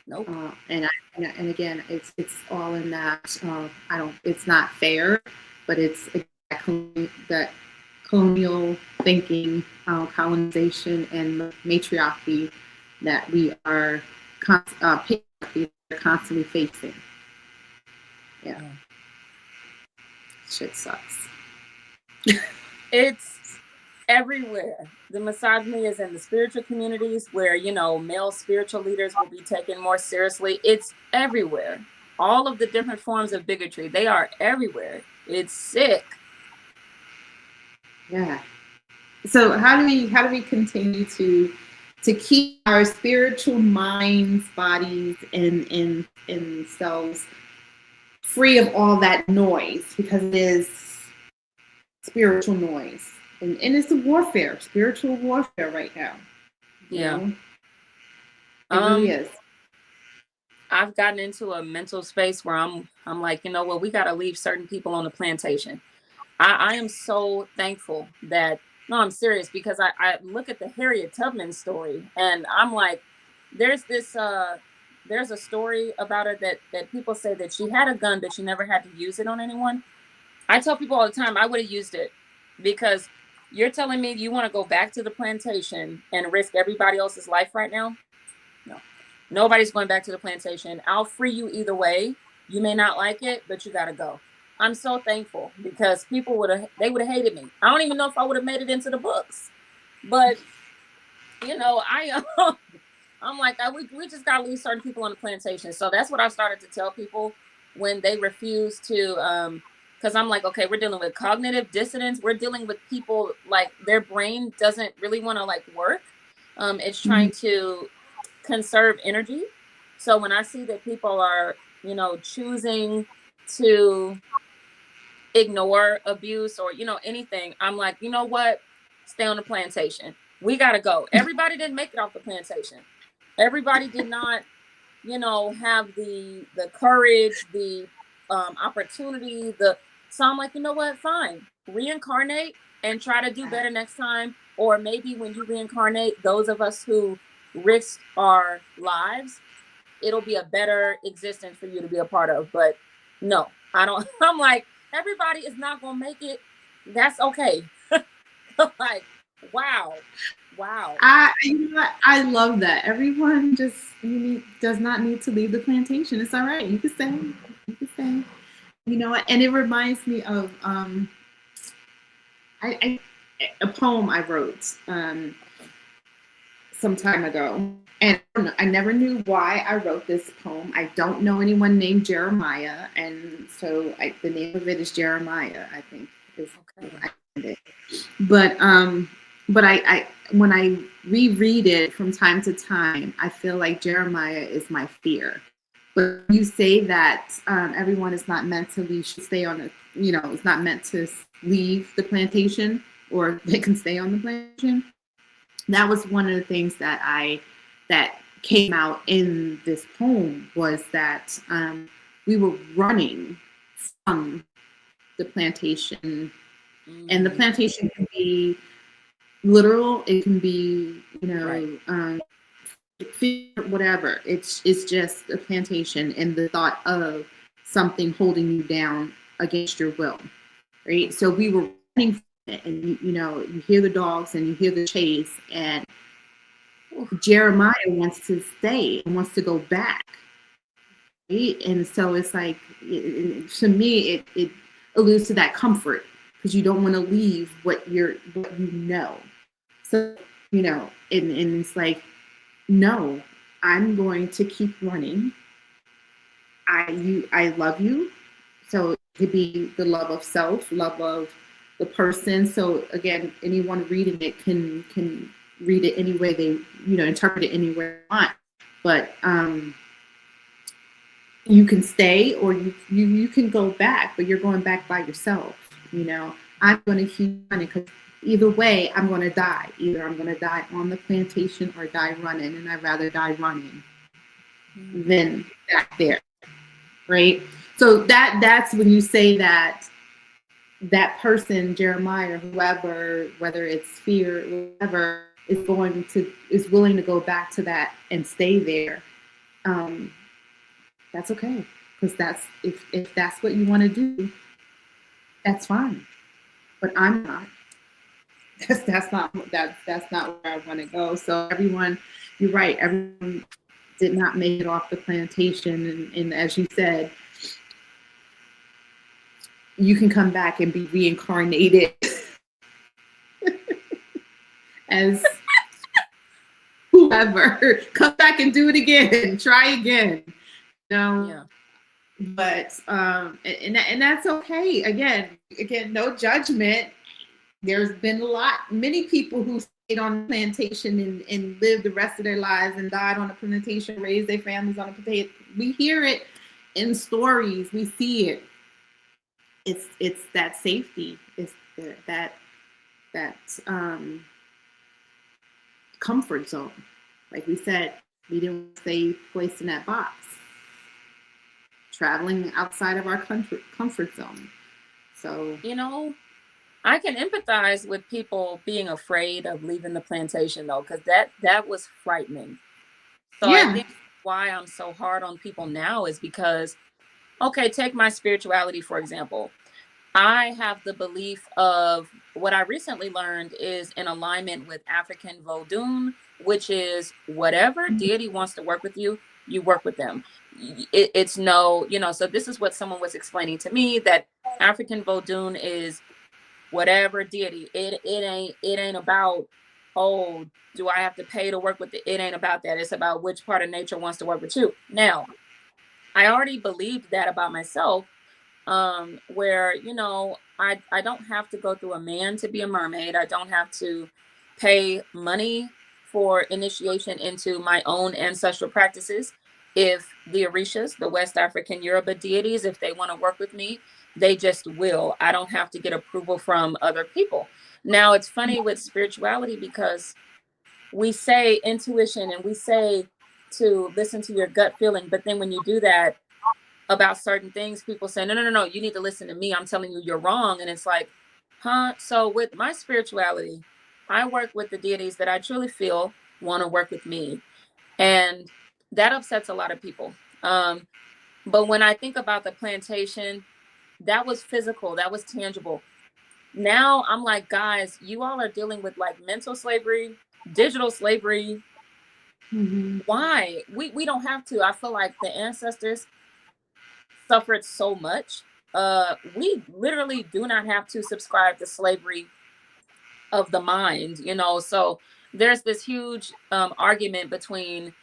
Nope. And again, it's all in that. It's not fair, but it's exactly that colonial thinking, colonization, and matriarchy that we are constantly facing. Yeah. Shit sucks. It's everywhere. The misogyny is in the spiritual communities where, you know, male spiritual leaders will be taken more seriously. It's everywhere. All of the different forms of bigotry, they are everywhere. It's sick. Yeah. So how do we continue to keep our spiritual minds, bodies, and selves free of all that noise, because it is spiritual noise. And it's a warfare, spiritual warfare right now. Yeah. It really is. I've gotten into a mental space where I'm like, you know what, we got to leave certain people on the plantation. I am so thankful that, no, I'm serious, because I look at the Harriet Tubman story and I'm like, there's a story about her that people say that she had a gun, but she never had to use it on anyone. I tell people all the time, I would have used it, because you're telling me you want to go back to the plantation and risk everybody else's life right now? No, nobody's going back to the plantation. I'll free you either way. You may not like it, but you got to go. I'm so thankful, because people would have hated me. I don't even know if I would have made it into the books, but you know, I'm like, we just got to leave certain people on the plantation. So that's what I started to tell people when they refuse to, because I'm like, okay, we're dealing with cognitive dissonance. We're dealing with people like their brain doesn't really want to like work. It's trying to conserve energy. So when I see that people are, you know, choosing to ignore abuse or, you know, anything, I'm like, you know what? Stay on the plantation. We got to go. Everybody didn't make it off the plantation. Everybody did not, you know, have the courage, the opportunity, so I'm like, you know what? Fine. Reincarnate and try to do better next time. Or maybe when you reincarnate, those of us who risked our lives, it'll be a better existence for you to be a part of. But no, I don't. I'm like, everybody is not going to make it. That's okay. Like, wow. You know what? I love that. Everyone just does not need to leave the plantation. It's all right. You can stay. You can stay. You know what? And it reminds me of a poem I wrote some time ago. And I never knew why I wrote this poem. I don't know anyone named Jeremiah. And so the name of it is Jeremiah, I think. Okay. But I when I reread it from time to time, I feel like Jeremiah is my fear. But you say that everyone is not meant to leave, should stay on it's not meant to leave the plantation, or they can stay on the plantation. That was one of the things that came out in this poem, was that we were running from the plantation. And the plantation can be literal, it can be, whatever. It's just a plantation, and the thought of something holding you down against your will, right? So we were running from it, and you hear the dogs and you hear the chase, and Jeremiah wants to stay and wants to go back, right? And so it's like, to me, it alludes to that comfort, because you don't want to leave what you know. So, and it's like, no, I'm going to keep running. I love you. So it could be the love of self, love of the person. So again, anyone reading it can read it any way they, interpret it any way they want. But you can stay, or you can go back, but you're going back by yourself. I'm going to keep running, because either way, I'm going to die. Either I'm going to die on the plantation or die running, and I'd rather die running than back there, right? So that's when you say that person, Jeremiah, or whoever, whether it's fear, whatever, is willing to go back to that and stay there. That's okay, because that's if that's what you want to do, that's fine. But I'm not. That's not where I want to go. So everyone, you're right. Everyone did not make it off the plantation, and as you said, you can come back and be reincarnated as whoever. Come back and do it again. Try again. Yeah. But and that's okay. Again, no judgment. There's been many people who stayed on the plantation and lived the rest of their lives and died on a plantation, raised their families on a plantation. We hear it in stories, we see it. It's that safety. It's that comfort zone. Like we said, we didn't stay placed in that box. Traveling outside of our comfort zone. So You know, I can empathize with people being afraid of leaving the plantation though, because that was frightening. So I yeah. think why I'm so hard on people now is because, okay, take my spirituality, for example. I have the belief of what I recently learned is in alignment with African Vodun, which is whatever deity wants to work with you, you work with them. It's no, so this is what someone was explaining to me, that African Vodun is whatever deity. It ain't about, oh, do I have to pay to work with it? It ain't about that. It's about which part of nature wants to work with you. Now, I already believed that about myself, where I don't have to go through a man to be a mermaid. I don't have to pay money for initiation into my own ancestral practices. If the Orishas, the West African Yoruba deities, if they want to work with me, they just will. I don't have to get approval from other people. Now, it's funny with spirituality because we say intuition and we say to listen to your gut feeling, but then when you do that about certain things, people say, no, no, no, no, you need to listen to me. I'm telling you, you're wrong. And it's like, huh? So with my spirituality, I work with the deities that I truly feel want to work with me. And that upsets a lot of people. But when I think about the plantation, that was physical, that was tangible. Now I'm like, guys, you all are dealing with like mental slavery, digital slavery. Mm-hmm. Why? We don't have to. I feel like the ancestors suffered so much. We literally do not have to subscribe to slavery of the mind, So there's this huge argument between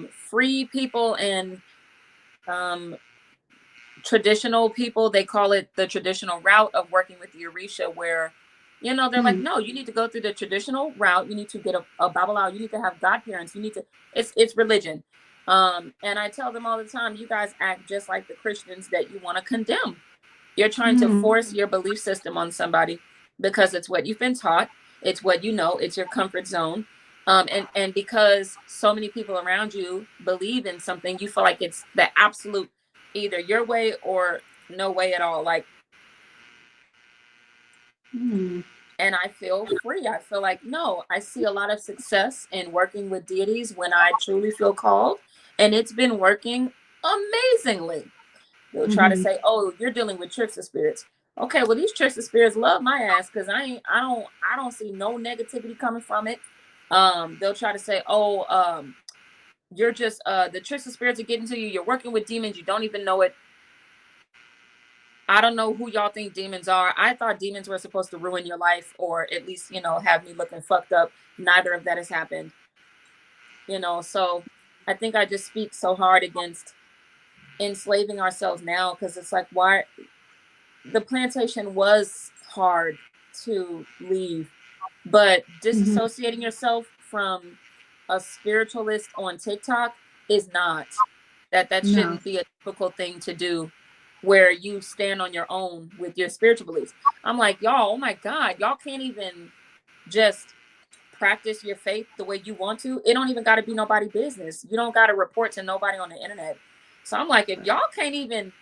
free people and traditional people. They call it the traditional route of working with the Orisha, where they're like, no, you need to go through the traditional route. You need to get a babalawo. You need to have godparents. You need to. It's religion. And I tell them all the time, you guys act just like the Christians that you want to condemn. You're trying to force your belief system on somebody because it's what you've been taught. It's what you know. It's your comfort zone. And because so many people around you believe in something, you feel like it's the absolute, either your way or no way at all. Like, and I feel free. I feel like, no, I see a lot of success in working with deities when I truly feel called, and it's been working amazingly. They'll try to say, oh, you're dealing with trickster spirits. Okay, well, these trickster spirits love my ass because I don't see no negativity coming from it. They'll try to say, oh, you're just the trickster spirits are getting to you. You're working with demons. You don't even know it. I don't know who y'all think demons are. I thought demons were supposed to ruin your life, or at least, have me looking fucked up. Neither of that has happened. So I think I just speak so hard against enslaving ourselves now, because it's like, why the plantation was hard to leave, but disassociating yourself from a spiritualist on TikTok is not. That No. shouldn't be a difficult thing to do, where you stand on your own with your spiritual beliefs. I'm like, y'all, oh my God, y'all can't even just practice your faith the way you want to. It don't even got to be nobody business. You don't got to report to nobody on the internet. So I'm like, if y'all can't even,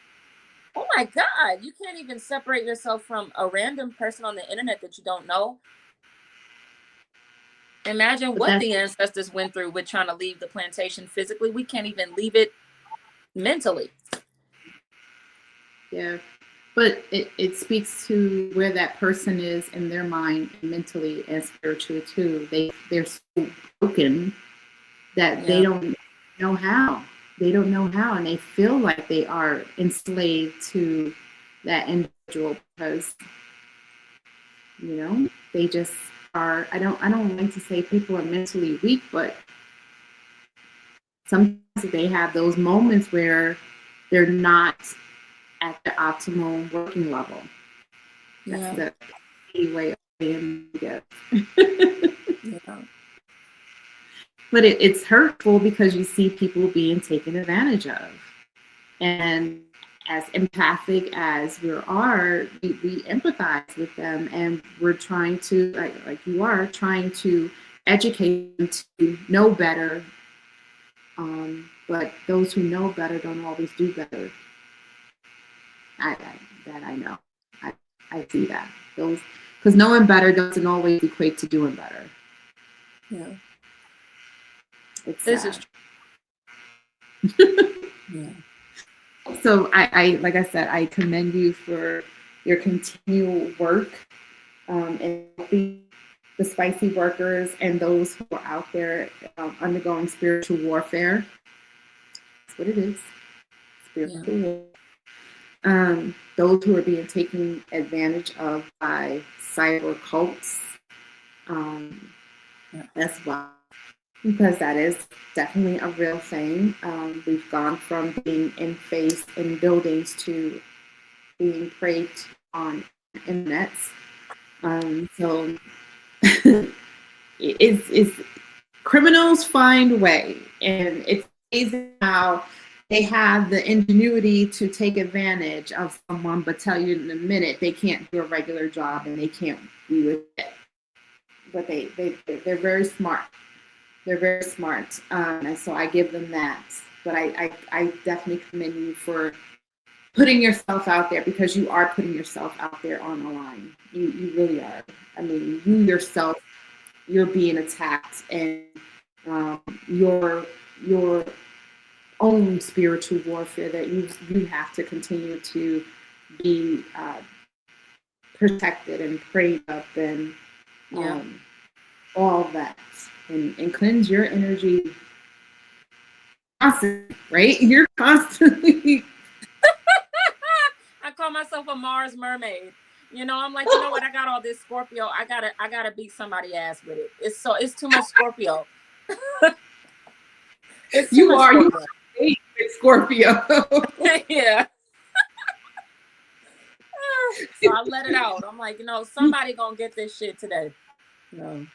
oh my God, you can't even separate yourself from a random person on the internet that you don't know. Imagine what the ancestors went through with trying to leave the plantation physically. We can't even leave it mentally. Yeah. But it speaks to where that person is in their mind, mentally and spiritually too. They're so broken that they don't know how. They don't know how, and they feel like they are enslaved to that individual because they just are. I don't like to say people are mentally weak, but sometimes they have those moments where they're not at the optimal working level. That's the easy way of saying it. Yeah. But it's hurtful because you see people being taken advantage of. And as empathic as we are, we empathize with them, and we're trying to, like you are, trying to educate them to know better. But those who know better don't always do better. I know. I, I see that. Those, because knowing better doesn't always equate to doing better. Yeah. It's this sad. is yeah. So I, like I said, I commend you for your continual work in helping the spicy workers and those who are out there undergoing spiritual warfare. That's what it is. Spiritual warfare. Those who are being taken advantage of by cyber cults as well, because that is definitely a real thing. We've gone from being in face in buildings to being preyed on internets. So it's criminals find a way, and it's amazing how they have the ingenuity to take advantage of someone, but tell you in a minute they can't do a regular job and they can't be with it. But they're very smart. They're very smart, and so I give them that. But I definitely commend you for putting yourself out there, because you are putting yourself out there on the line. You really are. I mean, you yourself, you're being attacked, and your own spiritual warfare that you have to continue to be protected and prayed up, and all of that, and cleanse your energy constantly, right? You're constantly I call myself a Mars mermaid. You know, I'm like, you know what? I got all this Scorpio. I gotta beat somebody's ass with it. It's too much Scorpio. It's you are Scorpio. You Scorpio. Yeah. So I let it out. I'm like, you know, somebody gonna get this shit today. No.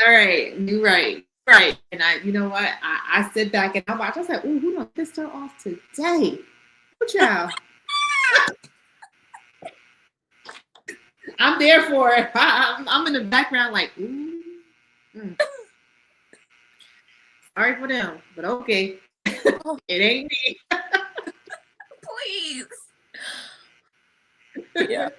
All right, you're right. Right. And you know what? I sit back and I watch. I said, "Ooh, who done pissed her off today?" Good job. I'm there for it. I'm in the background like, ooh. Sorry for them, but okay. It ain't me. Please. Yeah.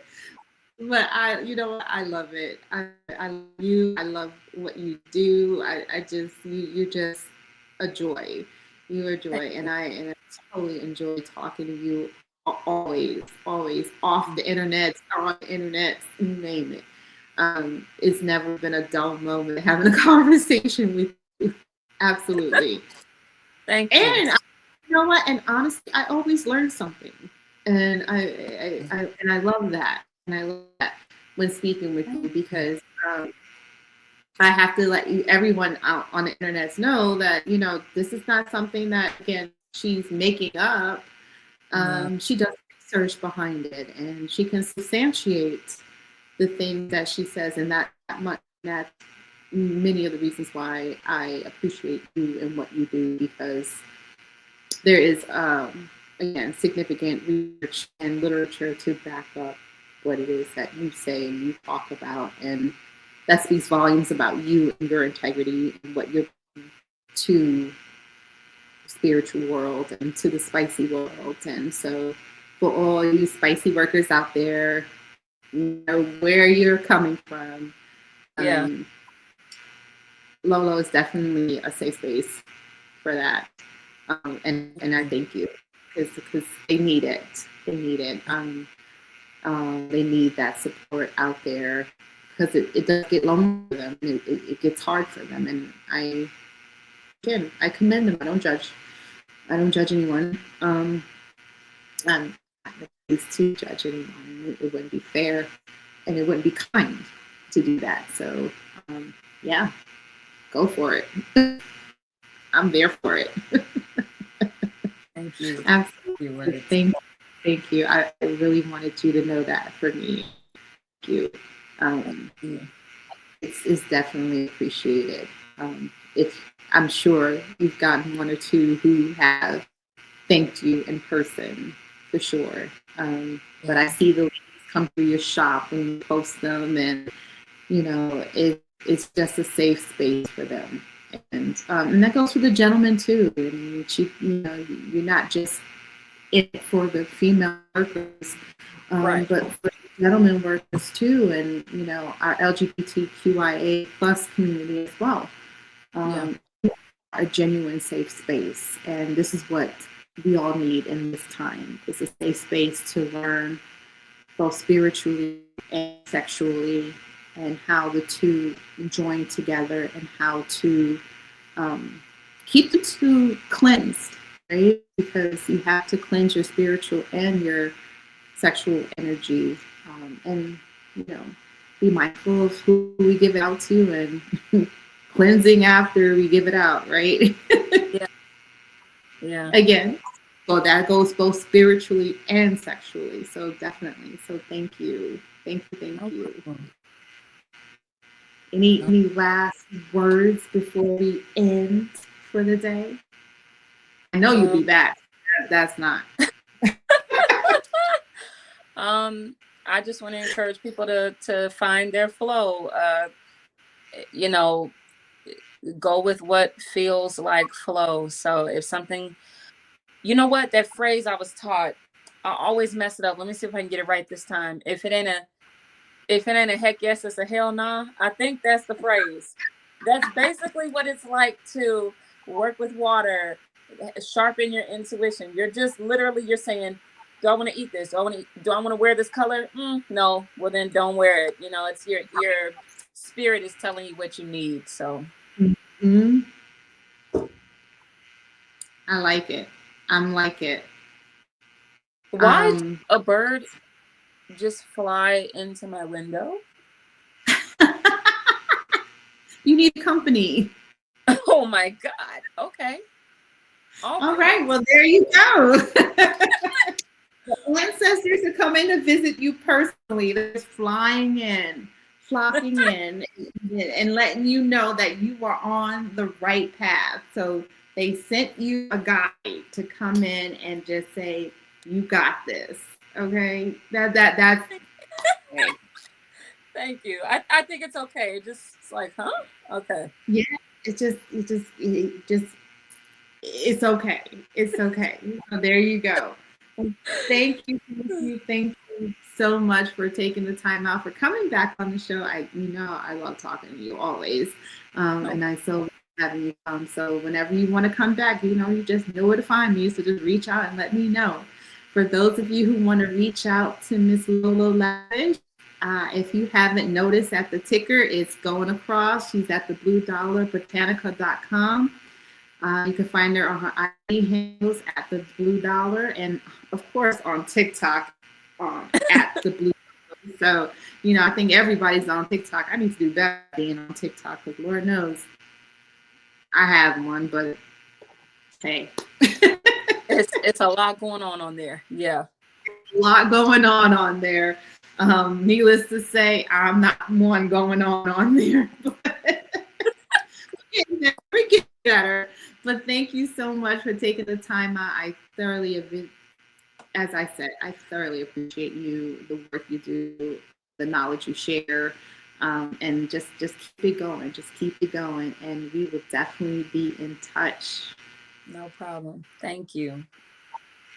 But you know what? I love it. I love you. I love what you do. I just, you're just a joy. You're a joy. And I totally enjoy talking to you always off the internet, on the internet, you name it. It's never been a dull moment having a conversation with you. Absolutely. Thank you. And you know what? And honestly, I always learn something, and I love that. And I love that when speaking with you, because I have to let everyone out on the internet know that, you know, this is not something that, again, she's making up. She does research behind it, and she can substantiate the things that she says, and that's many of the reasons why I appreciate you and what you do, because there is again significant research and literature to back up what it is that you say and you talk about, and that speaks volumes about you and your integrity and what you're to the spiritual world and to the spicy world. And so for all you spicy workers out there, you know where you're coming from. Lolo is definitely a safe space for that. And I thank you, because they need it. They need it. They need that support out there, because it does get lonely for them. It gets hard for them. And I commend them. I don't judge. I don't judge anyone. I'm not to judge anyone. It wouldn't be fair, and it wouldn't be kind to do that. So, yeah, go for it. I'm there for it. Thank you. Absolutely. Thank you. I really wanted you to know that for me. Thank you. It's definitely appreciated. I'm sure you've gotten one or two who have thanked you in person for sure. But I see the ladies come through your shop when you post them, and it's just a safe space for them. And that goes for the gentlemen too. I mean, you're not just in it for the female workers, Right. but for the gentlemen workers too, and our LGBTQIA plus community as well. Yeah. A genuine safe space, and this is what we all need in this time. It's a safe space to learn both spiritually and sexually, and how the two join together, and how to keep the two cleansed, right? Because you have to cleanse your spiritual and your sexual energy, and be mindful of who we give it out to, and cleansing after we give it out, right? Yeah. Yeah. Again, so that goes both spiritually and sexually. So definitely. So thank you. Thank you. Thank you. Any last words before we end for the day? I know you'll be back. That's not. I just want to encourage people to find their flow. Go with what feels like flow. So if something, that phrase I was taught, I always mess it up. Let me see if I can get it right this time. If it ain't a heck yes, it's a hell nah. I think that's the phrase. That's basically what it's like to work with water, sharpen your intuition. You're just literally, you're saying, do I want to eat this? Do I want to wear this color? No. Well, then don't wear it. It's your spirit is telling you what you need. So. Mm-hmm. I like it. I'm like it. Why did a bird just fly into my window? You need company. Oh my God. Okay. All right. Well, there you go. The ancestors are coming to visit you personally. They're just flying in, flocking in, and letting you know that you are on the right path. So they sent you a guide to come in and just say, "You got this." Okay. That's. Okay. Thank you. I think it's okay. It's like, huh? Okay. Yeah. It's okay. It's okay. So there you go. Thank you so much for taking the time out, for coming back on the show. I love talking to you always, and I so love having you come. So whenever you want to come back, you just know where to find me. So just reach out and let me know. For those of you who want to reach out to Miss Lolo Lavish, if you haven't noticed at the ticker, it's going across. She's at the Blue Dollar Botanica.com. You can find her on her IG handles at the Blue Dollar, and of course on TikTok at the Blue Dollar. So, I think everybody's on TikTok. I need to do better being on TikTok, because Lord knows I have one, but hey. It's a lot going on there. Yeah. A lot going on there. Needless to say, I'm not one going on there. We get better. But thank you so much for taking the time out. As I said, I thoroughly appreciate you, the work you do, the knowledge you share, and just keep it going. Just keep it going, and we will definitely be in touch. No problem. Thank you.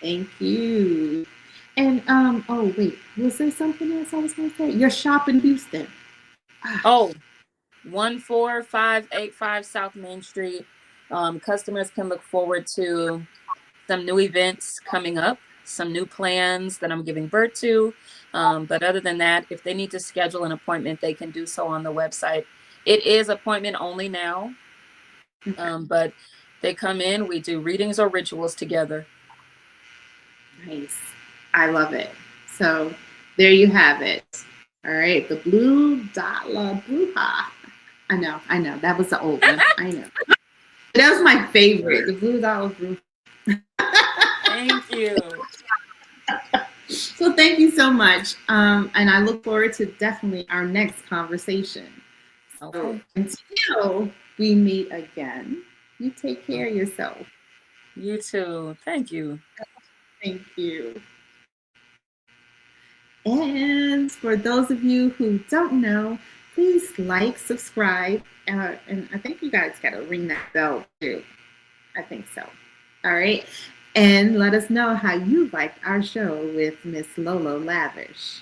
Thank you. And oh wait, was there something else I was going to say? Your shop in Houston. Oh, 14585 South Main Street. Customers can look forward to some new events coming up, some new plans that I'm giving birth to. But other than that, if they need to schedule an appointment, they can do so on the website. It is appointment only now, but they come in, we do readings or rituals together. Nice. I love it. So there you have it. All right. The Blue Dollar Bruja. I know. That was the old one. I know. That was my favorite. The Blue Dollar Bruja. Thank you. So thank you so much. And I look forward to definitely our next conversation. Okay. So until we meet again, you take care of yourself. You too. Thank you. Thank you. And for those of you who don't know, please like, subscribe, and I think you guys got to ring that bell too. I think so. All right. And let us know how you liked our show with Miss Lolo Lavish.